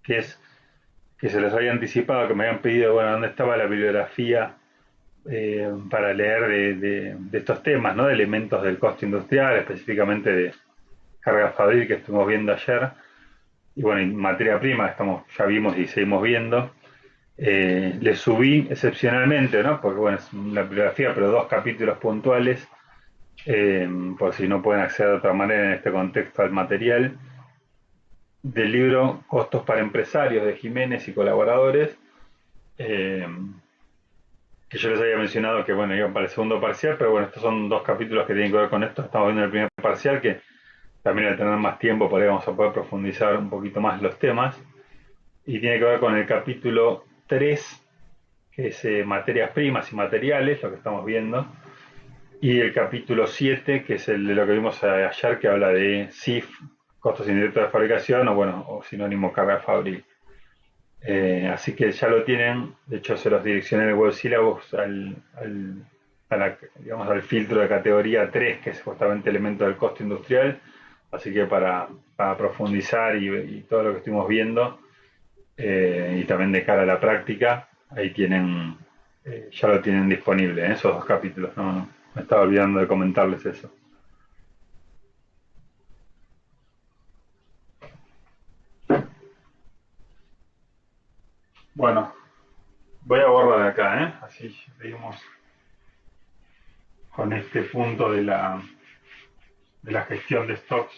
que es que se les había anticipado, que me habían pedido, bueno, dónde estaba la bibliografía para leer de estos temas, ¿no? De elementos del costo industrial, específicamente de carga fabril que estuvimos viendo ayer, y bueno, y materia prima, ya vimos y seguimos viendo. Le subí excepcionalmente, ¿no? Porque bueno, es la bibliografía, pero 2 capítulos puntuales, por si no pueden acceder de otra manera en este contexto al material, del libro Costos para Empresarios de Jiménez y colaboradores, que yo les había mencionado que bueno, iban para el segundo parcial, pero bueno, estos son 2 capítulos que tienen que ver con esto. Estamos viendo el primer parcial, que también al tener más tiempo por ahí vamos a poder profundizar un poquito más los temas, y tiene que ver con el capítulo 3, que es materias primas y materiales, lo que estamos viendo, y el capítulo 7, que es el de lo que vimos ayer, que habla de CIF, costos indirectos de fabricación, o bueno, o sinónimo carga fabril. Así que ya lo tienen, de hecho se los direccioné en el web syllabus al filtro de categoría 3, que es justamente elemento del costo industrial, así que para profundizar y todo lo que estuvimos viendo, y también de cara a la práctica, ahí tienen, ya lo tienen disponible, esos 2 capítulos, Me estaba olvidando de comentarles eso. Bueno, voy a borrar acá, así seguimos con este punto de la gestión de stocks.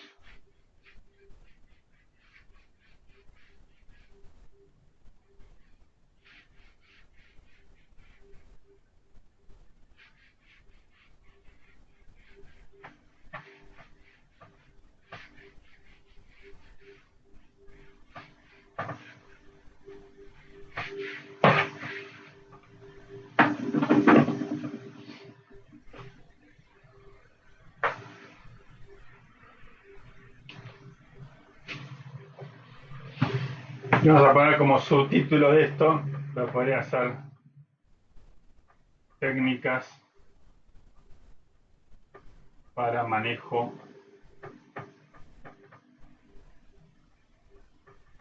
Y vamos a poner como subtítulo de esto, lo podría hacer técnicas para manejo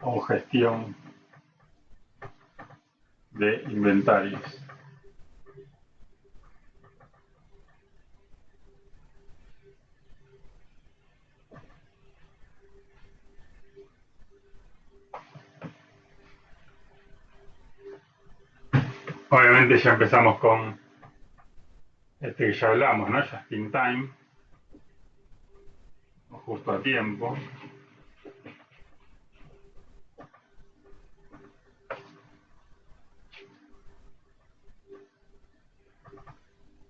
o gestión de inventarios. Obviamente ya empezamos con este que ya hablamos, ¿no? Just in time, o justo a tiempo.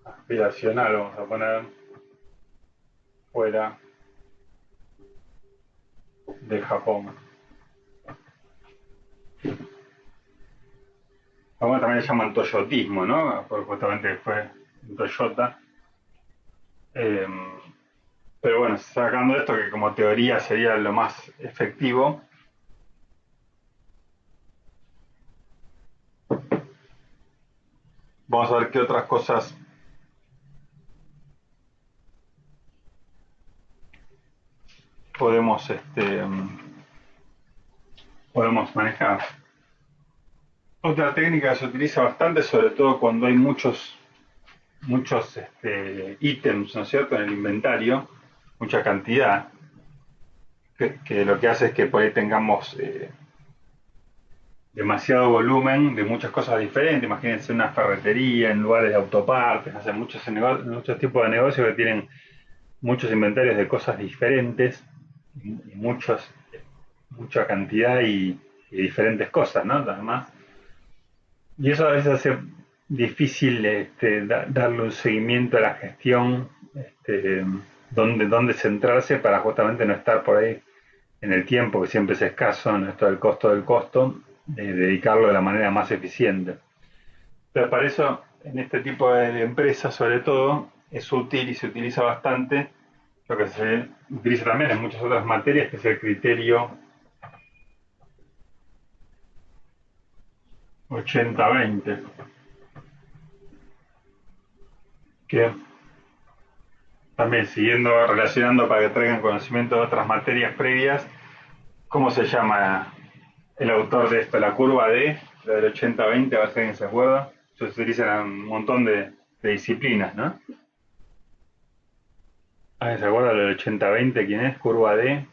Aspiracional, vamos a poner fuera de Japón. Bueno, también le llaman toyotismo, ¿no? Porque justamente fue Toyota. Pero bueno, sacando esto que como teoría sería lo más efectivo, vamos a ver qué otras cosas podemos manejar. Otra técnica que se utiliza bastante, sobre todo cuando hay muchos ítems, ¿no es cierto?, en el inventario, mucha cantidad, que lo que hace es que por ahí tengamos demasiado volumen de muchas cosas diferentes. Imagínense una ferretería en lugares de autopartes, hacen muchos tipos de negocios que tienen muchos inventarios de cosas diferentes, y mucha cantidad y diferentes cosas, ¿no? Además, y eso a veces hace difícil darle un seguimiento a la gestión, dónde centrarse para justamente no estar por ahí en el tiempo, que siempre es escaso, en esto del costo, dedicarlo de la manera más eficiente. Pero para eso, en este tipo de empresas sobre todo, es útil y se utiliza bastante lo que se utiliza también en muchas otras materias, que es el criterio 80-20, que también relacionando para que traigan conocimiento de otras materias previas. ¿Cómo se llama el autor de esto? La curva D, la del 80-20, a ver si alguien se acuerda. Se utiliza en un montón de disciplinas, ¿no? ¿Alguien se acuerda del 80-20? ¿Quién es? Curva D.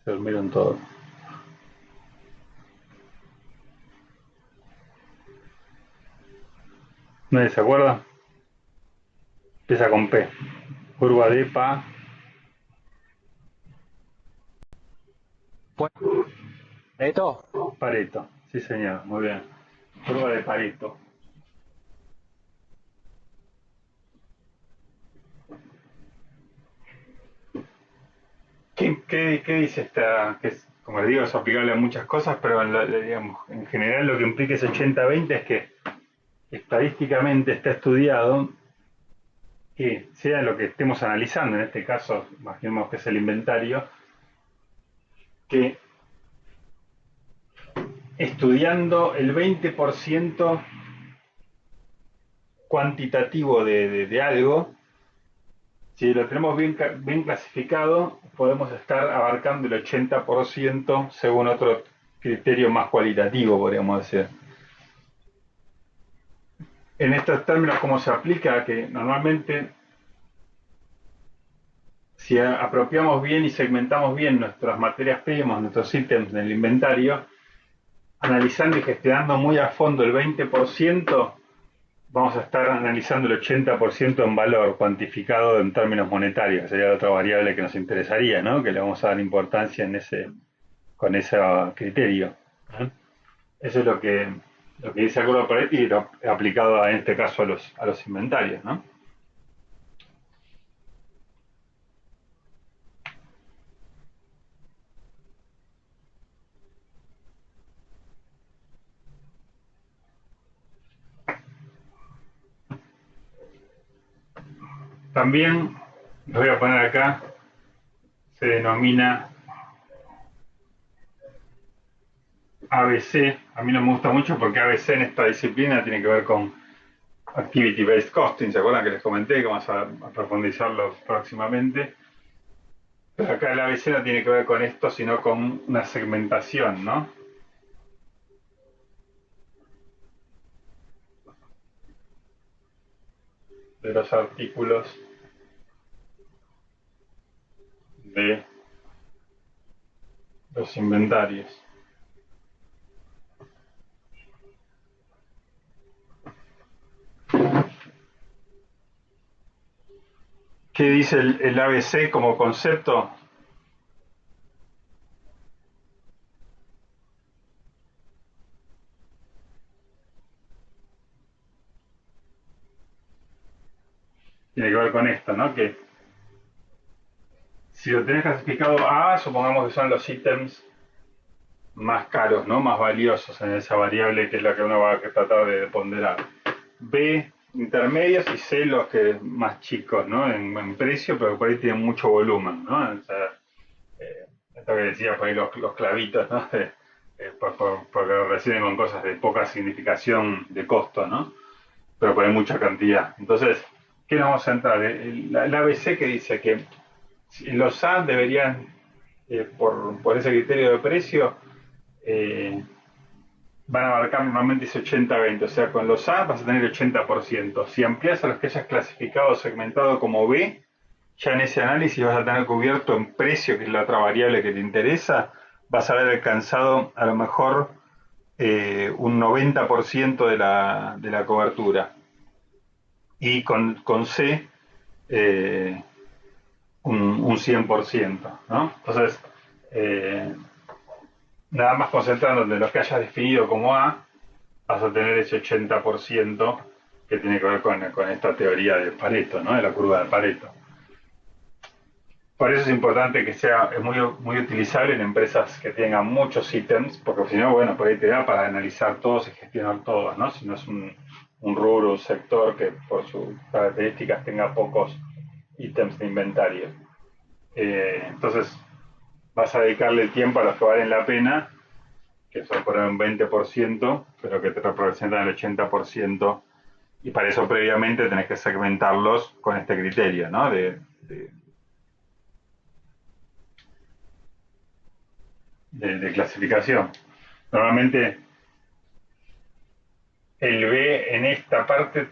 Se durmieron todos. ¿Nadie se acuerda? Empieza con P. Curva de ¿Pareto? Pareto. Sí, señor, muy bien. Curva de Pareto. ¿Qué dice esta? Que es, como les digo, es aplicable a muchas cosas, pero digamos, en general lo que implica ese 80-20 es que estadísticamente está estudiado que sea lo que estemos analizando, en este caso, imaginemos que es el inventario, que estudiando el 20% cuantitativo de algo, si lo tenemos bien clasificado, podemos estar abarcando el 80% según otro criterio más cualitativo, podríamos decir. En estos términos, ¿cómo se aplica? Que normalmente, si apropiamos bien y segmentamos bien nuestras materias primas, nuestros ítems del inventario, analizando y gestionando muy a fondo el 20%, vamos a estar analizando el 80% en valor, cuantificado en términos monetarios, que sería otra variable que nos interesaría, ¿no? Que le vamos a dar importancia con ese criterio. ¿Eh? Eso es lo que dice el acuerdo de Pareto y lo aplicado en este caso a los inventarios, ¿no? También, lo voy a poner acá, se denomina ABC. A mí no me gusta mucho porque ABC en esta disciplina tiene que ver con Activity Based Costing. ¿Se acuerdan que les comenté que vamos a profundizarlo próximamente? Pero acá el ABC no tiene que ver con esto, sino con una segmentación, ¿no? De los artículos de los inventarios. ¿Qué dice el ABC como concepto? Tiene que ver con esto, ¿no? Que si lo tenés clasificado A, supongamos que son los ítems más caros, ¿no? Más valiosos en esa variable que es la que uno va a tratar de ponderar. B, intermedios, y C, los que más chicos, ¿no? En precio, pero por ahí tienen mucho volumen, ¿no? O sea, esto que decía por ahí los clavitos, ¿no? Porque reciben con cosas de poca significación de costo, ¿no? Pero por ahí mucha cantidad. Entonces, ¿qué nos vamos a centrar? El ABC que dice que los A deberían, por ese criterio de precio, eh, van a abarcar normalmente ese 80-20, o sea, con los A vas a tener el 80%. Si amplias a los que hayas clasificado o segmentado como B, ya en ese análisis vas a tener cubierto en precio, que es la otra variable que te interesa, vas a haber alcanzado a lo mejor un 90% de la cobertura. Y con C, un 100%, ¿no? Entonces, nada más concentrándote en los que hayas definido como A, vas a tener ese 80% que tiene que ver con esta teoría de Pareto, ¿no? De la curva de Pareto. Por eso es importante que sea muy, muy utilizable en empresas que tengan muchos ítems, porque si no, bueno, por ahí te da para analizar todos y gestionar todos, ¿no? Si no es un rubro, un sector que por sus características tenga pocos ítems de inventario. Entonces, vas a dedicarle el tiempo a los que valen la pena, que son por un 20%, pero que te representan el 80%, y para eso previamente tenés que segmentarlos con este criterio, ¿no? De clasificación. Normalmente el B en esta parte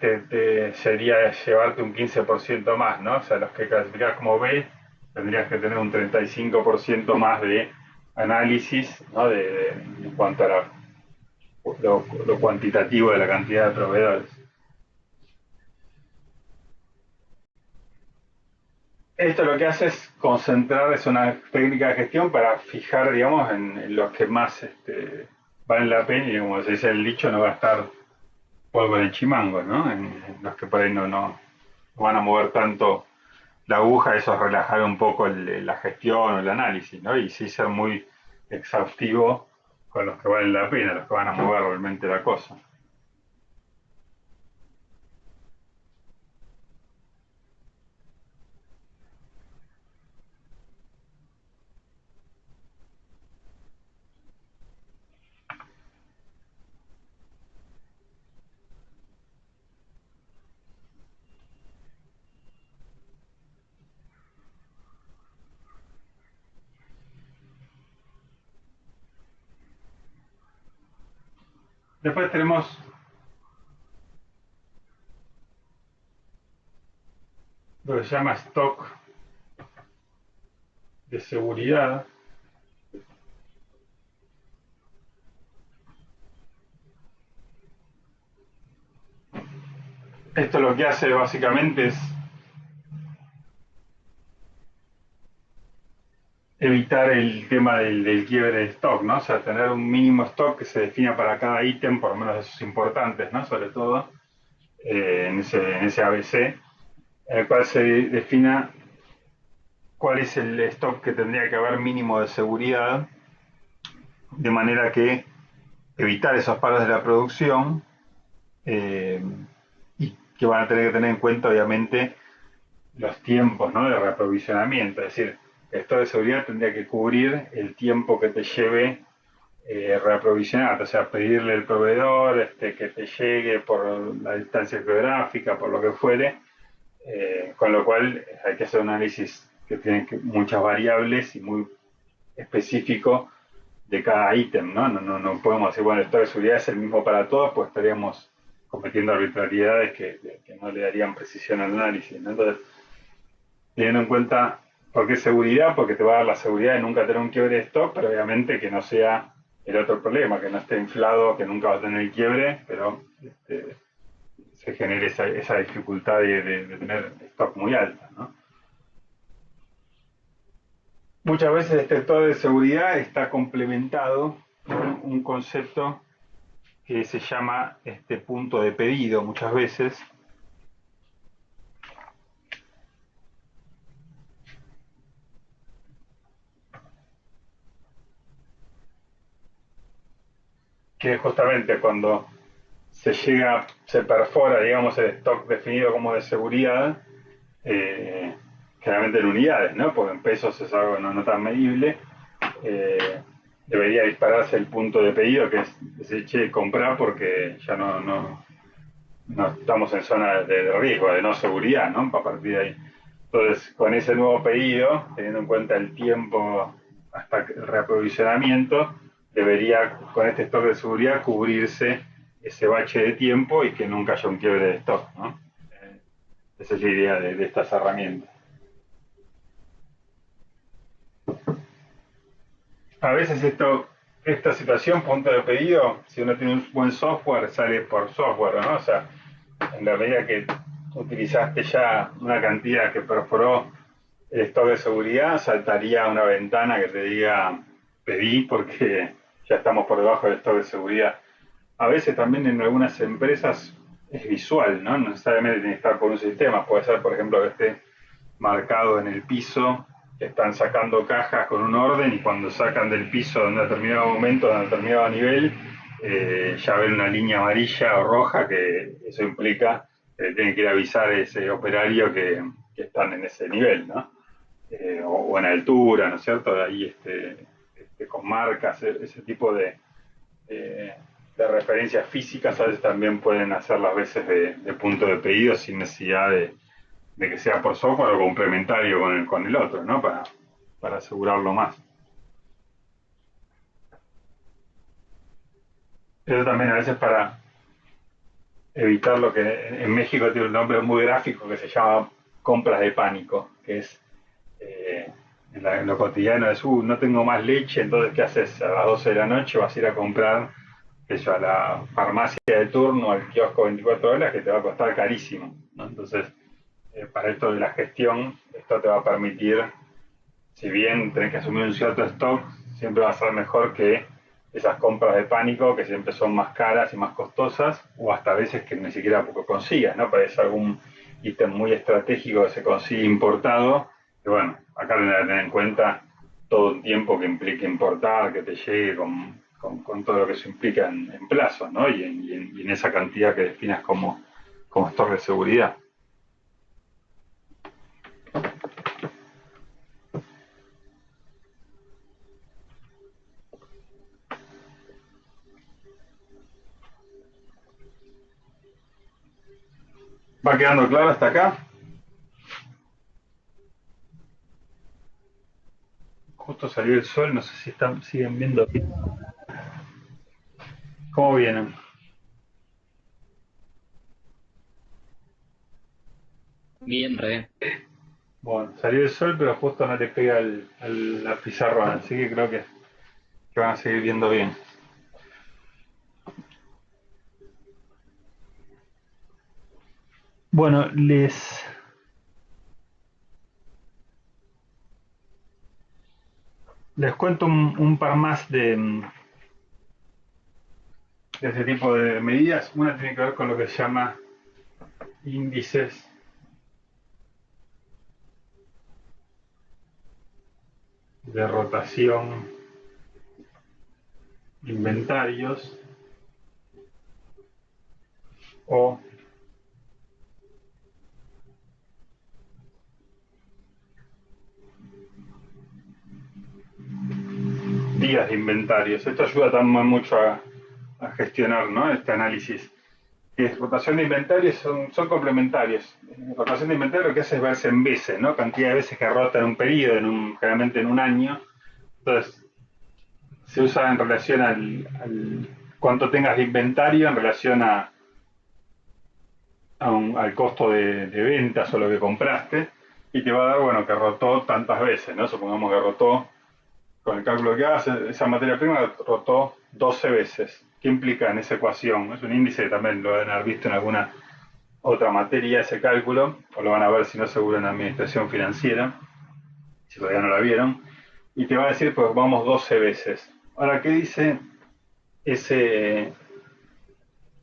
sería llevarte un 15% más, ¿no? O sea, los que clasificás como B tendrías que tener un 35% más de análisis, ¿no? En cuanto a lo cuantitativo de la cantidad de proveedores. Esto lo que hace es concentrar, es una técnica de gestión para fijar, digamos, en los que más valen la pena y, como se dice el dicho, no gastar polvo en el chimango, ¿no? En los que por ahí no van a mover tanto la aguja, eso es relajar un poco la gestión o el análisis, ¿no? Y sí ser muy exhaustivo con los que valen la pena, los que van a mover realmente la cosa. Después tenemos lo que se llama stock de seguridad. Esto lo que hace básicamente es evitar el tema del quiebre de stock, ¿no? O sea, tener un mínimo stock que se defina para cada ítem, por lo menos esos importantes, ¿no? Sobre todo en ese ABC, en el cual se defina cuál es el stock que tendría que haber mínimo de seguridad, de manera que evitar esos paros de la producción y que van a tener que tener en cuenta, obviamente, los tiempos, ¿no? De reaprovisionamiento. Es decir, el stock de seguridad tendría que cubrir el tiempo que te lleve reaprovisionar, o sea, pedirle al proveedor que te llegue por la distancia geográfica, por lo que fuere, con lo cual hay que hacer un análisis que tiene muchas variables y muy específico de cada ítem, ¿no? No podemos decir, bueno, el stock de seguridad es el mismo para todos, pues estaríamos cometiendo arbitrariedades que no le darían precisión al análisis, ¿no? Entonces, teniendo en cuenta por qué seguridad, porque te va a dar la seguridad de nunca tener un quiebre de stock, pero obviamente que no sea el otro problema, que no esté inflado, que nunca va a tener el quiebre, pero se genere esa dificultad de tener stock muy alta, ¿no? Muchas veces este stock de seguridad está complementado con un concepto que se llama punto de pedido muchas veces, que justamente cuando se perfora, digamos, el stock definido como de seguridad, generalmente en unidades, ¿no? Porque en pesos es algo no tan medible, debería dispararse el punto de pedido, que es decir, che, comprar porque ya no estamos en zona de riesgo, de no seguridad, ¿no? A partir de ahí. Entonces, con ese nuevo pedido, teniendo en cuenta el tiempo hasta el reaprovisionamiento, debería, con este stock de seguridad, cubrirse ese bache de tiempo y que nunca haya un quiebre de stock, ¿no? Esa es la idea de estas herramientas. A veces esta situación, punto de pedido, si uno tiene un buen software, sale por software, ¿no? O sea, en la medida que utilizaste ya una cantidad que perforó el stock de seguridad, saltaría una ventana que te diga pedí porque ya estamos por debajo del stock de seguridad. A veces también en algunas empresas es visual, ¿no? No necesariamente tiene que estar por un sistema. Puede ser, por ejemplo, que esté marcado en el piso, que están sacando cajas con un orden y cuando sacan del piso en un determinado momento, en un determinado nivel, ya ven una línea amarilla o roja, que eso implica que tienen que ir a avisar a ese operario que están en ese nivel, ¿no? O en altura, ¿no es cierto? Ahí con marcas, ese tipo de referencias físicas a veces también pueden hacer las veces de punto de pedido sin necesidad de que sea por software o complementario con el otro, ¿no? Para asegurarlo más. Eso también a veces para evitar lo que en México tiene un nombre muy gráfico que se llama compras de pánico, que es en lo cotidiano es, no tengo más leche, entonces ¿qué haces? A las 12 de la noche vas a ir a comprar eso, a la farmacia de turno, al kiosco 24 horas, que te va a costar carísimo, ¿no? Entonces, para esto de la gestión, esto te va a permitir, si bien tenés que asumir un cierto stock, siempre va a ser mejor que esas compras de pánico, que siempre son más caras y más costosas, o hasta a veces que ni siquiera consigas, ¿no? Parece algún ítem muy estratégico que se consigue importado, y bueno, acá tenés que tener en cuenta todo el tiempo que implica importar, que te llegue con todo lo que eso implica en plazos, ¿no? Y en esa cantidad que definas como stock de seguridad. ¿Va quedando claro hasta acá? Justo salió el sol, no sé si siguen viendo. ¿Cómo vienen? Bien, re bien. Bueno, salió el sol, pero justo no le pega la pizarrón, así que creo que van a seguir viendo bien. Bueno, les cuento un par más de este tipo de medidas. Una tiene que ver con lo que se llama índices de rotación, inventarios o días de inventarios. Esto ayuda también mucho a gestionar, ¿no?, este análisis. Rotación de inventarios son complementarios. Rotación de inventario lo que hace es verse en veces, ¿no? Cantidad de veces que rota en un periodo, generalmente en un año. Entonces, se usa en relación al cuánto tengas de inventario en relación al costo de ventas o lo que compraste, y te va a dar, bueno, que rotó tantas veces, ¿no? Supongamos que rotó, con el cálculo que hagas, esa materia prima rotó 12 veces. ¿Qué implica en esa ecuación? Es un índice que también lo deben haber visto en alguna otra materia, ese cálculo, o lo van a ver si no seguro en administración financiera, si todavía no la vieron, y te va a decir, pues vamos 12 veces. Ahora, ¿qué dice ese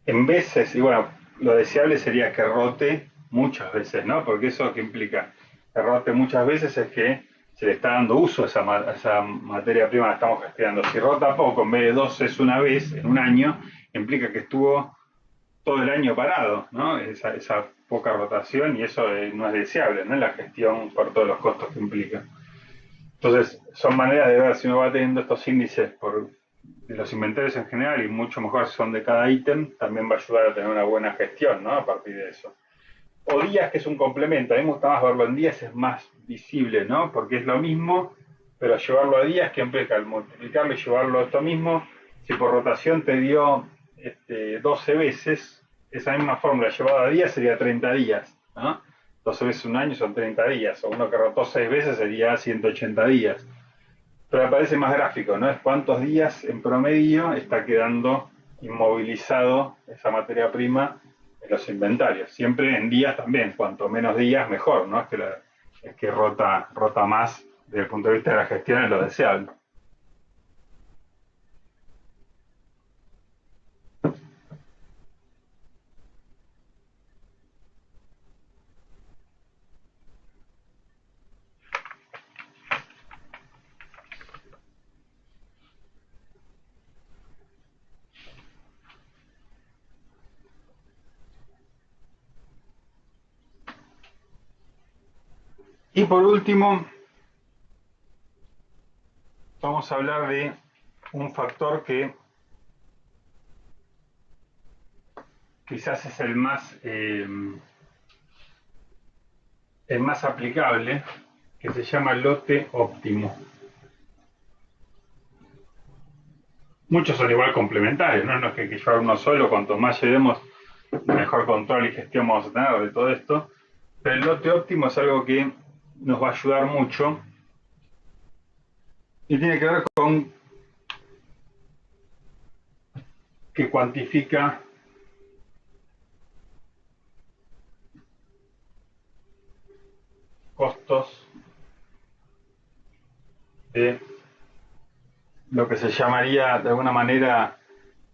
en veces? Y bueno, lo deseable sería que rote muchas veces, ¿no? Porque eso que implica que rote muchas veces es que se le está dando uso a esa materia prima que la estamos gestionando. Si rota poco, en vez de 12 es una vez en un año, implica que estuvo todo el año parado, ¿no? Esa poca rotación, y eso no es deseable, ¿no?, la gestión por todos los costos que implica. Entonces, son maneras de ver si uno va teniendo estos índices de los inventarios en general, y mucho mejor si son de cada ítem, también va a ayudar a tener una buena gestión, ¿no?, a partir de eso. O días, que es un complemento. A mí me gusta más verlo en días, es más visible, ¿no?, porque es lo mismo, pero llevarlo a días, que implica al multiplicarlo y llevarlo a esto mismo. Si por rotación te dio 12 veces, esa misma fórmula llevada a días sería 30 días, ¿no? 12 veces un año son 30 días, o uno que rotó 6 veces sería 180 días. Pero me parece más gráfico, ¿no? Es cuántos días en promedio está quedando inmovilizado esa materia prima en los inventarios. Siempre en días también, cuanto menos días mejor, ¿no? Es que rota más desde el punto de vista de la gestión, es lo deseable. Y por último, vamos a hablar de un factor que quizás es el más aplicable, que se llama lote óptimo. Muchos son igual complementarios, ¿no? No es que llevar uno solo, cuanto más llevemos, mejor control y gestión vamos a tener de todo esto. Pero el lote óptimo es algo que nos va a ayudar mucho, y tiene que ver con que cuantifica costos de lo que se llamaría de alguna manera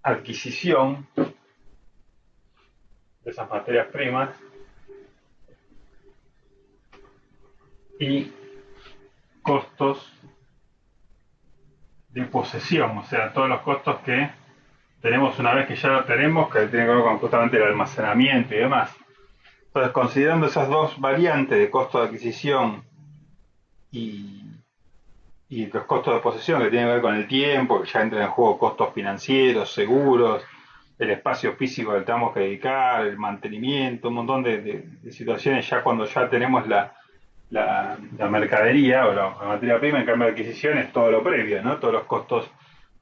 adquisición de esas materias primas, y costos de posesión, o sea, todos los costos que tenemos una vez que ya lo tenemos, que tiene que ver con justamente el almacenamiento y demás. Entonces, considerando esas dos variantes de costo de adquisición y los costos de posesión, que tienen que ver con el tiempo, que ya entran en juego costos financieros, seguros, el espacio físico que tenemos que dedicar, el mantenimiento, un montón de situaciones ya cuando ya tenemos la mercadería o la materia prima. En cambio de adquisición es todo lo previo, ¿no? Todos los costos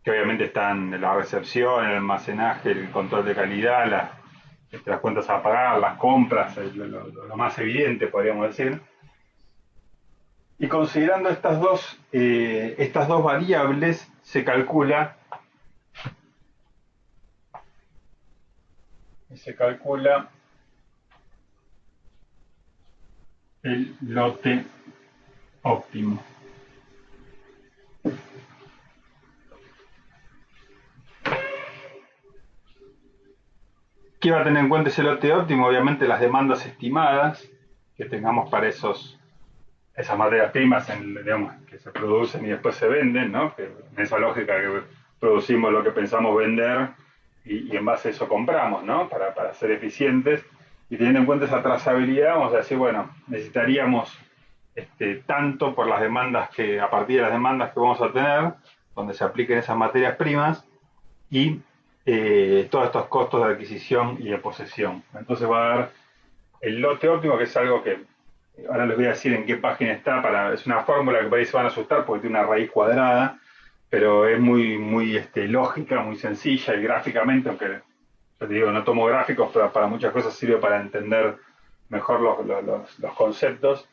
que obviamente están en la recepción, el almacenaje, el control de calidad, las cuentas a pagar, las compras, lo más evidente, podríamos decir. Y considerando estas dos variables, se calcula el lote óptimo. ¿Qué va a tener en cuenta ese lote óptimo? Obviamente las demandas estimadas que tengamos para esas materias primas digamos, que se producen y después se venden, ¿no? Que en esa lógica que producimos lo que pensamos vender y en base a eso compramos, ¿no? Para ser eficientes. Y teniendo en cuenta esa trazabilidad, vamos a decir, bueno, necesitaríamos tanto por las demandas a partir de las demandas que vamos a tener, donde se apliquen esas materias primas, y todos estos costos de adquisición y de posesión. Entonces va a dar el lote óptimo, que es algo que ahora les voy a decir en qué página está, es una fórmula que por ahí se van a asustar porque tiene una raíz cuadrada, pero es muy lógica, muy sencilla y gráficamente, aunque yo te digo, no tomo gráficos, pero para muchas cosas sirve para entender mejor los conceptos.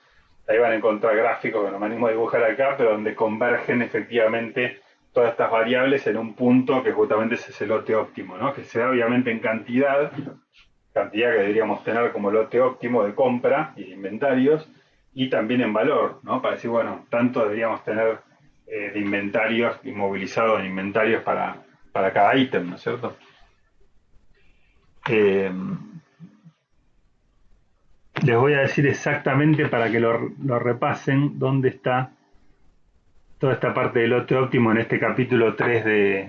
Ahí van a encontrar gráficos que nos venimos a dibujar acá, pero donde convergen efectivamente todas estas variables en un punto que justamente es ese lote óptimo, ¿no? Que se da obviamente en cantidad que deberíamos tener como lote óptimo de compra y de inventarios, y también en valor, ¿no? Para decir, bueno, tanto deberíamos tener de inventarios, inmovilizados en inventarios para cada ítem, ¿no es cierto? Les voy a decir exactamente para que lo repasen dónde está toda esta parte del lote óptimo en este capítulo 3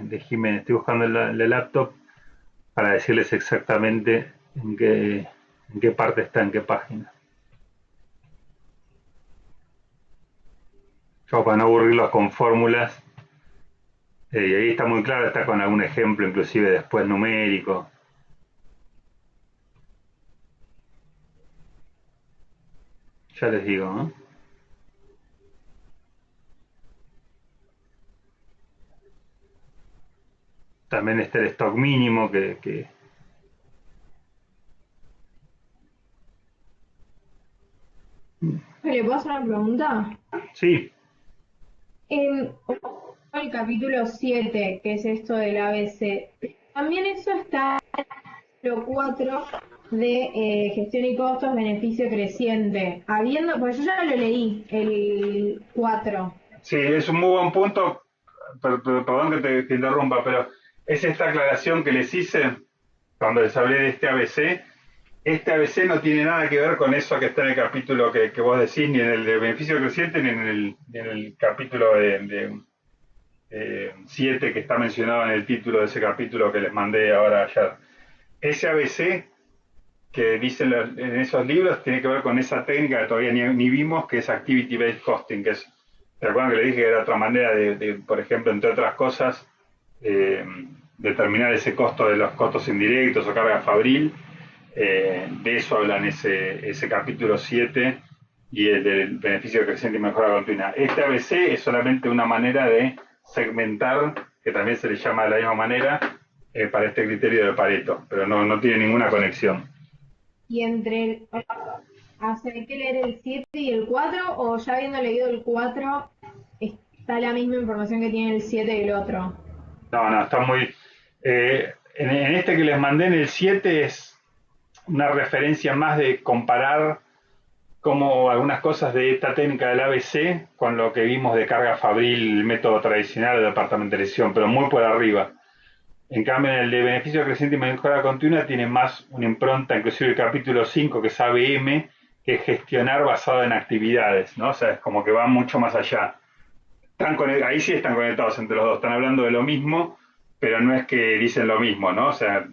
de Jiménez. Estoy buscando el laptop para decirles exactamente en qué parte está, en qué página. Yo para no aburrirlos con fórmulas, y ahí está muy claro, está con algún ejemplo inclusive después numérico. Ya les digo, ¿no? También está el stock mínimo que ¿Le puedo hacer una pregunta? sí, En el capítulo 7, que es esto del ABC, también eso está en el capítulo 4 de gestión y costos, beneficio creciente. Pues yo ya lo leí, el 4. sí, es un muy buen punto, perdón que te interrumpa, pero es esta aclaración que les hice cuando les hablé de este ABC. Este ABC no tiene nada que ver con eso que está en el capítulo que vos decís, ni en el de beneficio creciente, ni en el capítulo de 7 que está mencionado en el título de ese capítulo que les mandé ahora ayer. Ese ABC que dicen en esos libros tiene que ver con esa técnica que todavía ni vimos, que es Activity Based Costing, que es, ¿se acuerdan que le dije que era otra manera por ejemplo, entre otras cosas, determinar ese costo de los costos indirectos o carga fabril? De eso hablan ese capítulo 7 y el del beneficio creciente y mejora continua. Este ABC es solamente una manera de segmentar, que también se le llama de la misma manera, para este criterio de Pareto, pero no tiene ninguna conexión. Y ¿hay que leer el 7 y el 4 o ya habiendo leído el 4 está la misma información que tiene el 7 y el otro? No, está muy... en este que les mandé, en el 7 es una referencia más de comparar como algunas cosas de esta técnica del ABC con lo que vimos de carga fabril, el método tradicional de departamentalización, pero muy por arriba. En cambio, en el de beneficio creciente y mejora continua tiene más una impronta, inclusive el capítulo 5, que es ABM, que es gestionar basado en actividades, ¿no? O sea, es como que va mucho más allá. Ahí sí están conectados entre los dos, están hablando de lo mismo, pero no es que dicen lo mismo, ¿no? O sea,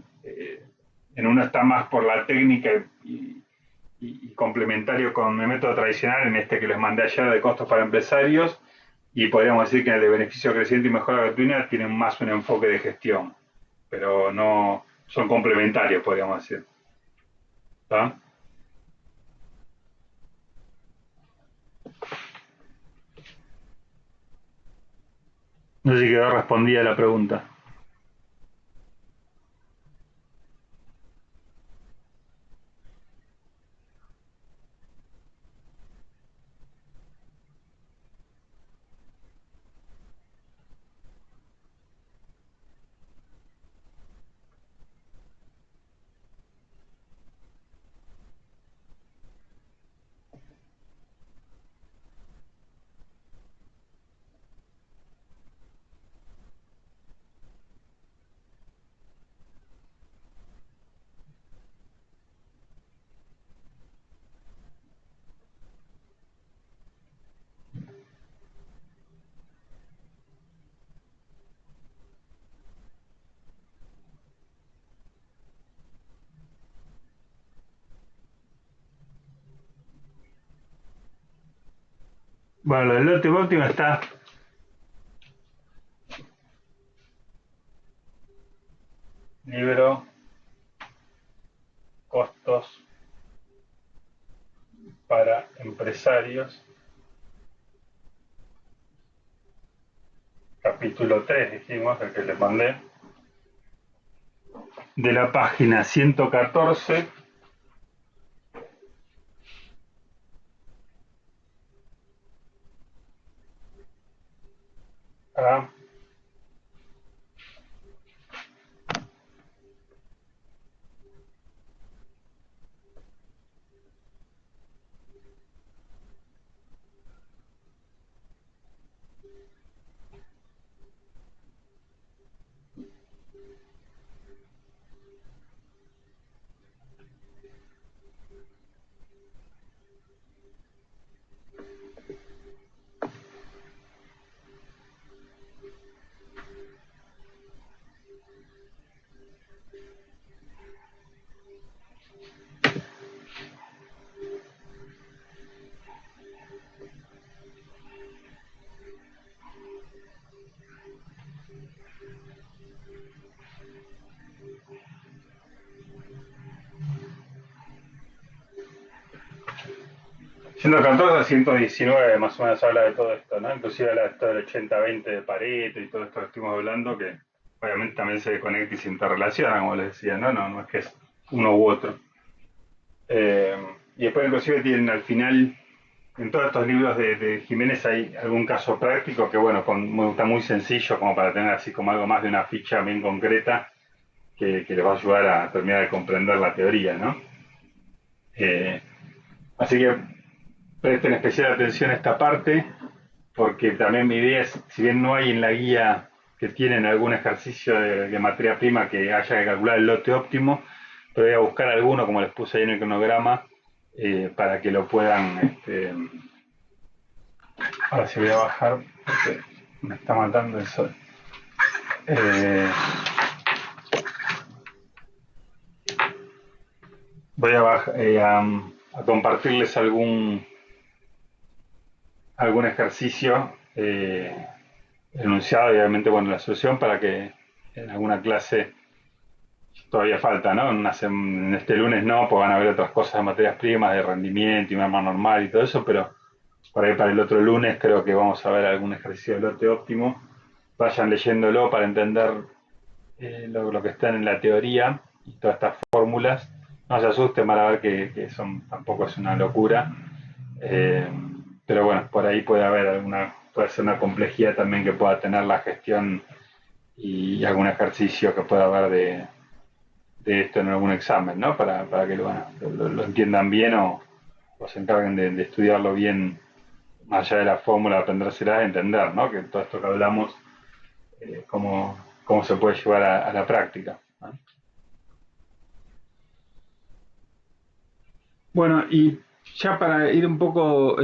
en uno está más por la técnica y complementario con el método tradicional, en este que les mandé ayer de costos para empresarios, y podríamos decir que en el de beneficio creciente y mejora continua tienen más un enfoque de gestión, pero no son complementarios, podríamos decir. ¿Está? No sé si quedó respondida la pregunta. Bueno, el lote óptimo está libro, costos para empresarios, capítulo 3 dijimos, el que les mandé, de la página 114 a 114 a 119 más o menos habla de todo esto, ¿no? Inclusive habla de esto del 80-20 de Pareto y todo esto que estuvimos hablando, que obviamente también se conecta y se interrelaciona, como les decía, ¿no? No es que es uno u otro. Y después inclusive tienen al final, en todos estos libros de Jiménez hay algún caso práctico que, bueno, está muy sencillo como para tener así como algo más de una ficha bien concreta que les va a ayudar a terminar de comprender la teoría, ¿no? Así que presten especial atención a esta parte, porque también mi idea es, si bien no hay en la guía que tienen algún ejercicio de materia prima que haya que calcular el lote óptimo, pero voy a buscar alguno, como les puse ahí en el cronograma, para que lo puedan... Ahora sí voy a bajar, porque me está matando el sol. Voy a compartirles algún ejercicio enunciado y obviamente, bueno, la solución para que en alguna clase todavía falta, ¿no? En este lunes no, pues van a ver otras cosas de materias primas, de rendimiento y merma normal y todo eso, pero por ahí para el otro lunes creo que vamos a ver algún ejercicio de lote óptimo. Vayan leyéndolo para entender lo que está en la teoría y todas estas fórmulas. No se asusten, van a ver que tampoco es una locura. Pero bueno, por ahí puede ser una complejidad también que pueda tener la gestión y algún ejercicio que pueda haber de esto en algún examen, ¿no? Para que lo entiendan bien o se encarguen de estudiarlo bien, más allá de la fórmula, aprendérsela, entender, ¿no? Que todo esto que hablamos, cómo se puede llevar a la práctica, ¿no? Bueno, y ya para ir un poco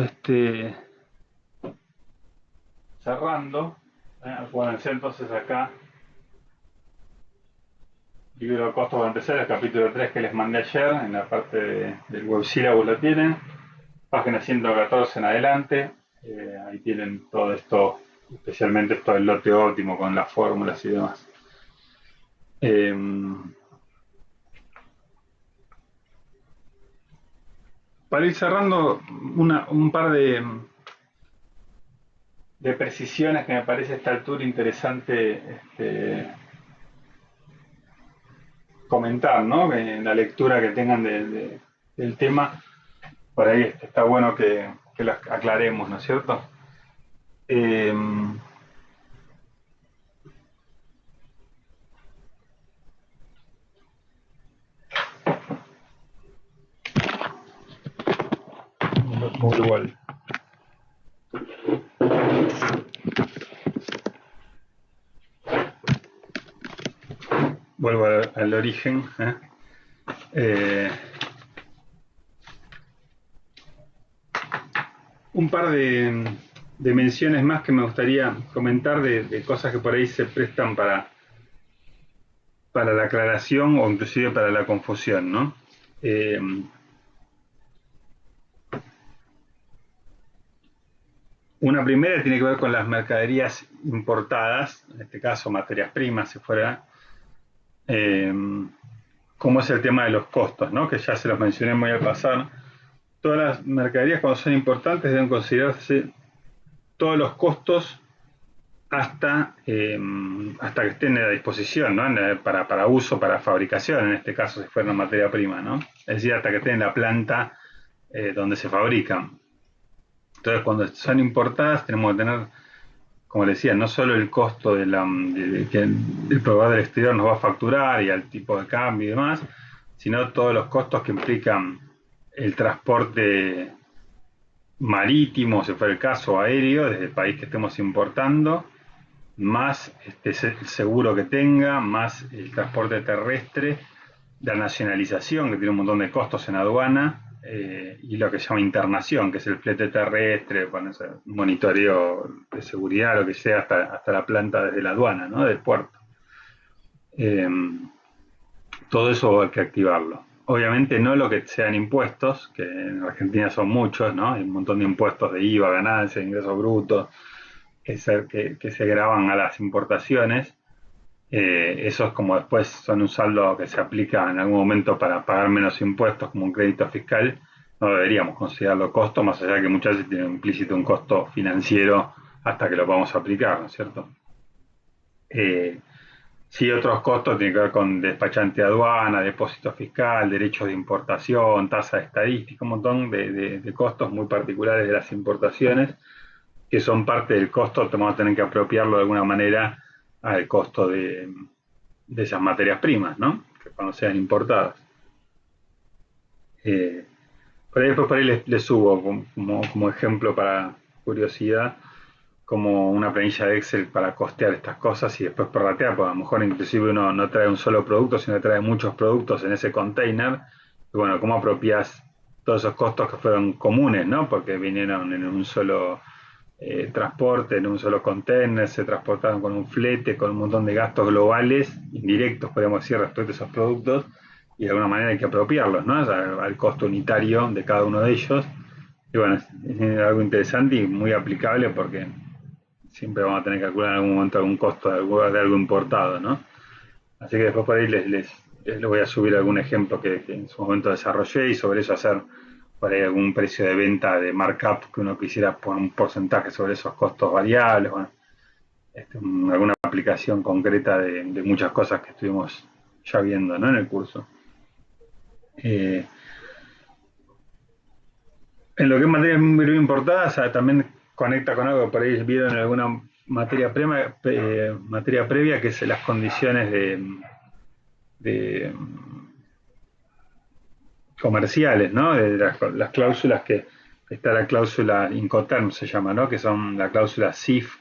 cerrando, acuérdense entonces acá, libro de costos para empezar, el capítulo 3 que les mandé ayer, en la parte del web syllabus lo tienen, página 114 en adelante, ahí tienen todo esto, especialmente esto del lote óptimo con las fórmulas y demás. Para ir cerrando, un par de precisiones que me parece a esta altura interesante comentar, ¿no? En la lectura que tengan del tema, por ahí está bueno que las aclaremos, ¿no es cierto? Muy igual. Vuelvo al origen. Un par de menciones más que me gustaría comentar de cosas que por ahí se prestan para la aclaración o inclusive para la confusión, ¿no? Una primera tiene que ver con las mercaderías importadas, en este caso materias primas, si fuera, eh, cómo es el tema de los costos, ¿no? Que ya se los mencioné muy al pasar. Todas las mercaderías cuando son importantes deben considerarse todos los costos hasta que estén a disposición, ¿no? Para uso, para fabricación, en este caso si fuera una materia prima, ¿no? Es decir, hasta que estén en la planta donde se fabrican. Entonces, cuando son importadas, tenemos que tener, como les decía, no solo el costo que el proveedor del exterior nos va a facturar y al tipo de cambio y demás, sino todos los costos que implican el transporte marítimo, si fuera el caso, aéreo, desde el país que estemos importando, más el seguro que tenga, más el transporte terrestre, la nacionalización, que tiene un montón de costos en aduana, y lo que se llama internación, que es el flete terrestre, bueno, monitoreo de seguridad, lo que sea, hasta la planta desde la aduana, ¿no? Del puerto. Todo eso hay que activarlo. Obviamente no lo que sean impuestos, que en Argentina son muchos, ¿no? Hay un montón de impuestos de IVA, ganancias, ingresos brutos, que se graban a las importaciones. Esos como después son un saldo que se aplica en algún momento para pagar menos impuestos como un crédito fiscal, no deberíamos considerarlo costo, más allá de que muchas veces tiene implícito un costo financiero hasta que lo vamos a aplicar, ¿no es cierto? Sí, otros costos tienen que ver con despachante de aduana, depósito fiscal, derechos de importación, tasa estadística, un montón de costos muy particulares de las importaciones, que son parte del costo, vamos a tener que apropiarlo de alguna manera al costo de esas materias primas, ¿no? Que cuando sean importadas. Por ahí les subo como ejemplo para curiosidad, como una planilla de Excel para costear estas cosas y después prorratear, porque a lo mejor inclusive uno no trae un solo producto, sino que trae muchos productos en ese container. Y bueno, ¿cómo apropias todos esos costos que fueron comunes, ¿no? Porque vinieron en un solo transporte, en un solo container, se transportaron con un flete, con un montón de gastos globales, indirectos, podríamos decir, respecto a esos productos, y de alguna manera hay que apropiarlos, ¿no? Al costo unitario de cada uno de ellos. Y bueno, es algo interesante y muy aplicable porque siempre vamos a tener que calcular en algún momento algún costo de algo importado, ¿no? Así que después por ahí les voy a subir algún ejemplo que en su momento desarrollé y sobre eso hacer por ahí algún precio de venta de markup que uno quisiera poner un porcentaje sobre esos costos variables, bueno, alguna aplicación concreta de muchas cosas que estuvimos ya viendo, ¿no? En el curso. En lo que es materia muy importada, o sea, también conecta con algo que por ahí vieron en alguna materia previa, que es las condiciones de comerciales, ¿no? De las cláusulas que está la cláusula Incoterm, se llama, ¿no? Que son la cláusula CIF,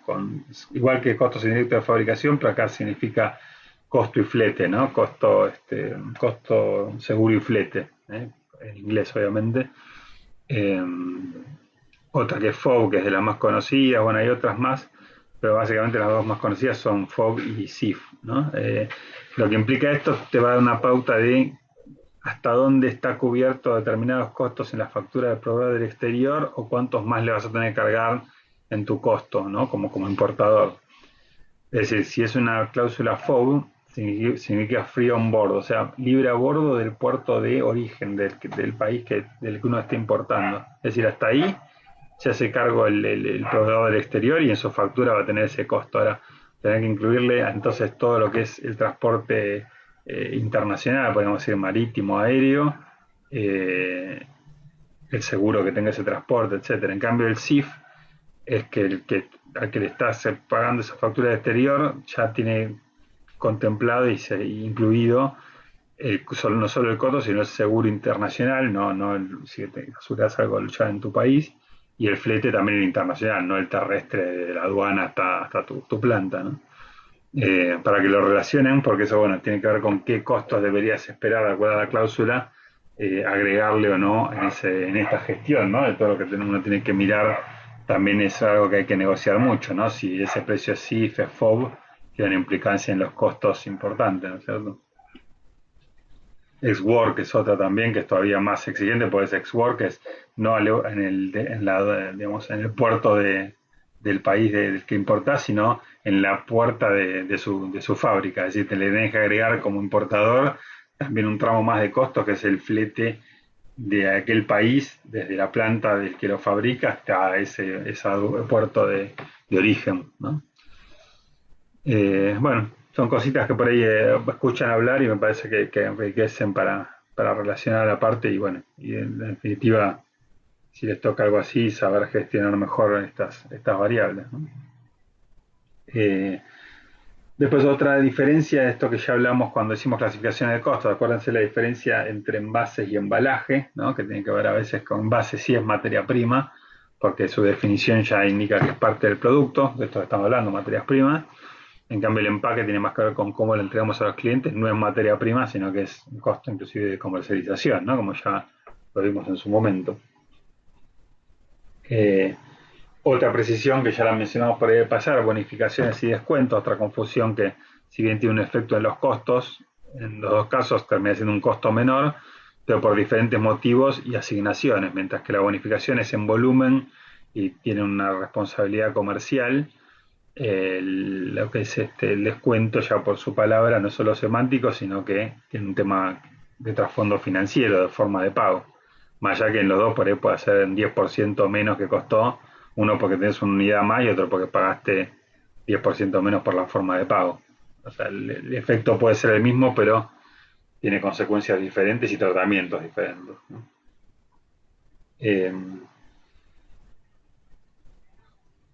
igual que costos indirectos de fabricación, pero acá significa costo y flete, ¿no? Costo seguro y flete, en inglés obviamente. Otra que es FOB, que es de las más conocidas, bueno, hay otras más, pero básicamente las dos más conocidas son FOB y CIF, ¿no? Lo que implica esto te va a dar una pauta de hasta dónde está cubierto determinados costos en la factura del proveedor del exterior o cuántos más le vas a tener que cargar en tu costo, ¿no? Como importador. Es decir, si es una cláusula FOB, significa free on board, o sea, libre a bordo del puerto de origen del país del que uno esté importando. Es decir, hasta ahí se hace cargo el proveedor del exterior y en su factura va a tener ese costo. Ahora, tener que incluirle entonces todo lo que es el transporte internacional, podemos decir marítimo, aéreo, el seguro que tenga ese transporte, etcétera. En cambio, el CIF es que al que le estás pagando esa factura de exterior ya tiene contemplado y incluido no solo el costo, sino el seguro internacional, si te aseguras algo ya en tu país, y el flete también el internacional, no el terrestre de la aduana hasta tu planta, ¿no? Para que lo relacionen, porque eso, bueno, tiene que ver con qué costos deberías esperar, de acuerdo a la cláusula, agregarle o no en esta gestión, ¿no? De todo lo que uno tiene que mirar, también es algo que hay que negociar mucho, ¿no? Si ese precio es CIF, es FOB, tiene una implicancia en los costos importantes, ¿no es cierto? Ex-work es otra también, que es todavía más exigente, porque es ex-work, es no en el puerto de del país del que importás, sino en la puerta de su fábrica. Es decir, te le tenés que agregar como importador también un tramo más de costos, que es el flete de aquel país, desde la planta del que lo fabrica hasta ese puerto de origen, ¿no? Bueno, son cositas que por ahí escuchan hablar y me parece que enriquecen para relacionar la parte y bueno, y en definitiva, si les toca algo así, saber gestionar mejor estas variables, ¿no? Después otra diferencia de esto que ya hablamos cuando hicimos clasificaciones de costos. Acuérdense la diferencia entre envases y embalaje, ¿no? Que tiene que ver a veces con envase sí es materia prima, porque su definición ya indica que es parte del producto, de esto que estamos hablando, materias primas. En cambio el empaque tiene más que ver con cómo lo entregamos a los clientes, no es materia prima, sino que es un costo inclusive de comercialización, ¿no? Como ya lo vimos en su momento. Otra precisión que ya la mencionamos por ahí de pasar, bonificaciones y descuentos, otra confusión que si bien tiene un efecto en los costos, en los dos casos termina siendo un costo menor, pero por diferentes motivos y asignaciones, mientras que la bonificación es en volumen y tiene una responsabilidad comercial, lo que es el descuento ya por su palabra no es solo semántico, sino que tiene un tema de trasfondo financiero, de forma de pago. Más allá que en los dos por ahí puede ser en 10% menos que costó, uno porque tenés una unidad más y otro porque pagaste 10% menos por la forma de pago. O sea, el efecto puede ser el mismo, pero tiene consecuencias diferentes y tratamientos diferentes, ¿no?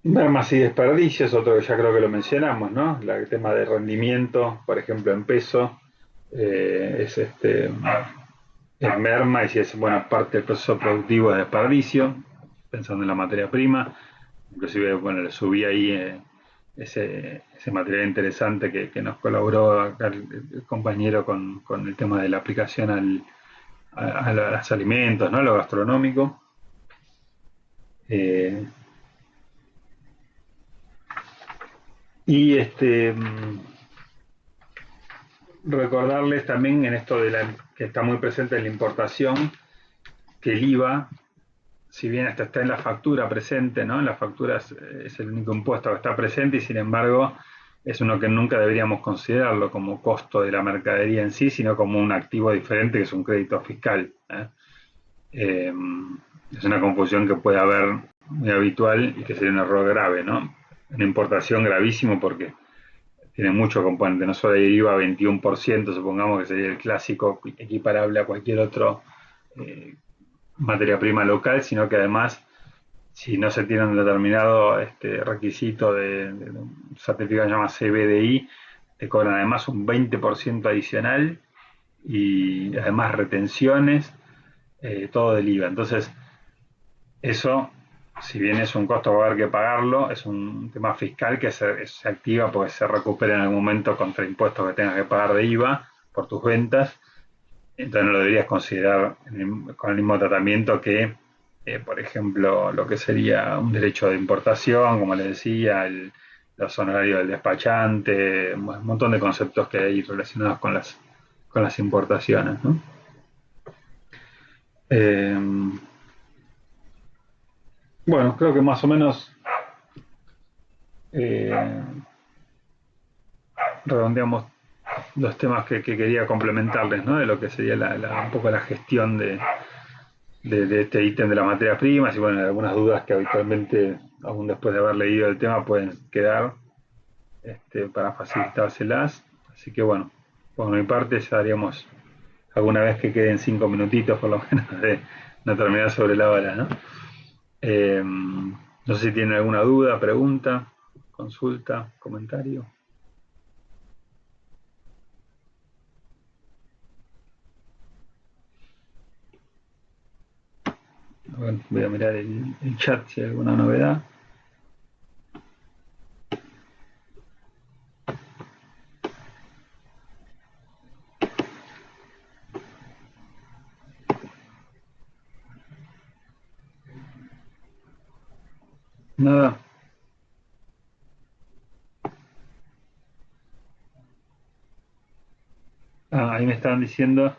Mermas y desperdicios, otro que ya creo que lo mencionamos, ¿no? El tema de rendimiento, por ejemplo, en peso, es merma y si es buena parte del proceso productivo de desperdicio, pensando en la materia prima. Inclusive, bueno, le subí ahí ese material interesante que nos colaboró acá el compañero con el tema de la aplicación a los alimentos, ¿no? Lo gastronómico. Y recordarles también en esto que está muy presente en la importación, que el IVA, si bien hasta está en la factura presente, ¿no? En las facturas es el único impuesto que está presente y sin embargo es uno que nunca deberíamos considerarlo como costo de la mercadería en sí, sino como un activo diferente que es un crédito fiscal, ¿eh? Es una confusión que puede haber muy habitual y que sería un error grave, ¿no? Una importación gravísimo porque tiene mucho componente, no solo el IVA 21%, supongamos que sería el clásico equiparable a cualquier otro materia prima local, sino que además, si no se tiene un determinado requisito de certificado que se llama CBDI, te cobran además un 20% adicional y además retenciones, todo del IVA. Entonces, eso, si bien es un costo que va a haber que pagarlo, es un tema fiscal que se activa porque se recupera en algún momento contra impuestos que tengas que pagar de IVA por tus ventas. Entonces no lo deberías considerar con el mismo tratamiento que, por ejemplo, lo que sería un derecho de importación, como les decía, los honorarios del despachante, un montón de conceptos que hay relacionados con las importaciones, ¿no? Bueno, creo que más o menos redondeamos los temas que quería complementarles, ¿no? De lo que sería un poco la gestión de este ítem de las materias primas y bueno, algunas dudas que habitualmente, aún después de haber leído el tema, pueden quedar para facilitárselas. Así que bueno, por mi parte ya haríamos alguna vez que queden 5 minutitos por lo menos de no terminar sobre la hora, ¿no? No sé si tienen alguna duda, pregunta, consulta, comentario. Bueno, voy a mirar el chat si hay alguna novedad. Nada. Ahí me estaban diciendo,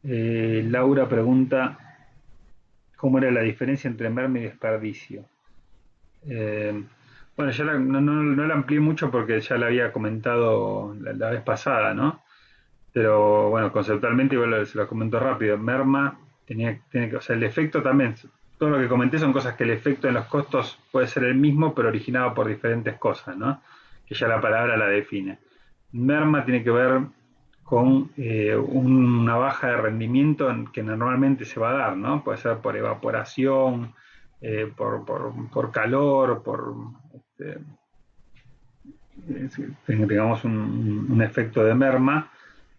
Laura pregunta, ¿cómo era la diferencia entre merma y desperdicio? Eh, bueno, ya no la amplié mucho porque ya la había comentado la vez pasada, ¿no? Pero bueno, conceptualmente igual se lo comento rápido. Merma tiene que, o sea, el efecto también, todo lo que comenté son cosas que el efecto en los costos puede ser el mismo, pero originado por diferentes cosas, ¿no? Que ya la palabra la define. Merma tiene que ver con una baja de rendimiento que normalmente se va a dar, ¿no? Puede ser por evaporación, por calor, este, tengamos un efecto de merma,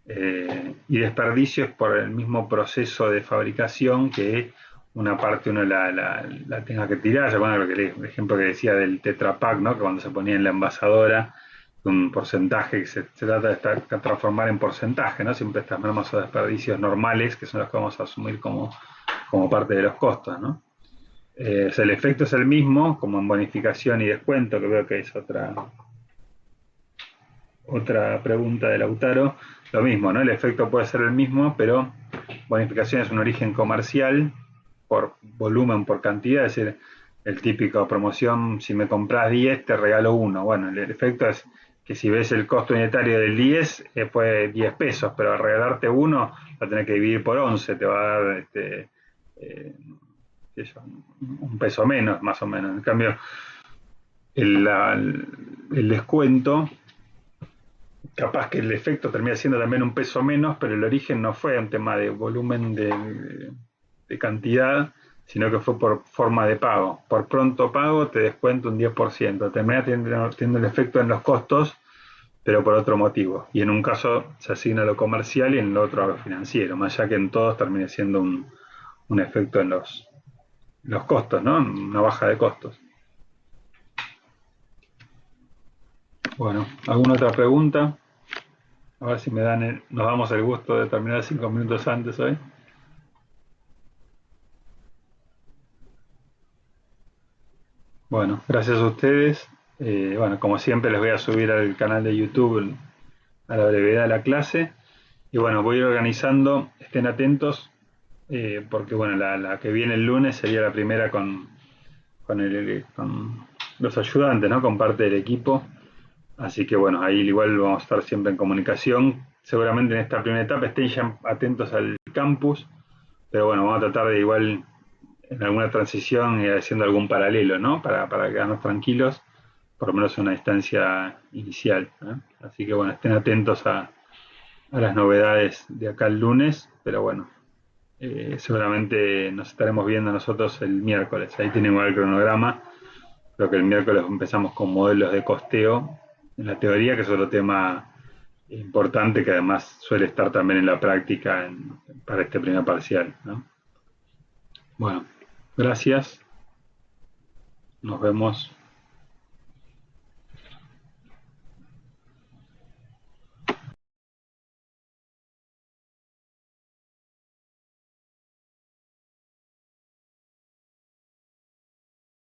y desperdicios por el mismo proceso de fabricación que una parte uno la tenga que tirar. Ya bueno, el ejemplo que decía del Tetra Pak, ¿no? Que cuando se ponía en la envasadora, un porcentaje que se trata de transformar en porcentaje, ¿no? Siempre estas mermas o desperdicios normales, que son los que vamos a asumir como parte de los costos, ¿no? O sea, el efecto es el mismo, como en bonificación y descuento, que veo que es otra pregunta de Lautaro. Lo mismo, ¿no? El efecto puede ser el mismo, pero bonificación es un origen comercial por volumen, por cantidad, es decir, el típico promoción, si me compras 10 te regalo uno. Bueno, el efecto es que si ves el costo unitario del 10, fue 10 pesos, pero al regalarte uno, lo tenés que dividir por 11, te va a dar eh, un peso menos, más o menos. En cambio, el descuento, capaz que el efecto termina siendo también un peso menos, pero el origen no fue un tema de volumen de cantidad, sino que fue por forma de pago. Por pronto pago te descuento un 10%. Termina teniendo el efecto en los costos, pero por otro motivo. Y en un caso se asigna a lo comercial y en el otro a lo financiero, más allá que en todos termine siendo un efecto en los costos, ¿no? Una baja de costos. Bueno, ¿alguna otra pregunta? A ver si nos damos el gusto de terminar 5 minutos antes hoy. Bueno, gracias a ustedes. Bueno, como siempre les voy a subir al canal de YouTube a la brevedad de la clase. Y bueno, voy a ir organizando, estén atentos, porque bueno, la que viene el lunes sería la primera con los ayudantes, ¿no? Con parte del equipo. Así que bueno, ahí igual vamos a estar siempre en comunicación. Seguramente en esta primera etapa estén ya atentos al campus, pero bueno, vamos a tratar de igual en alguna transición haciendo algún paralelo, ¿no? Para quedarnos tranquilos, por lo menos en una instancia inicial, ¿eh? Así que bueno, estén atentos a las novedades de acá el lunes, pero bueno, seguramente nos estaremos viendo nosotros el miércoles. Ahí tienen igual el cronograma. Creo que el miércoles empezamos con modelos de costeo en la teoría, que es otro tema importante que además suele estar también en la práctica para este primer parcial, ¿no? Bueno, gracias. Nos vemos.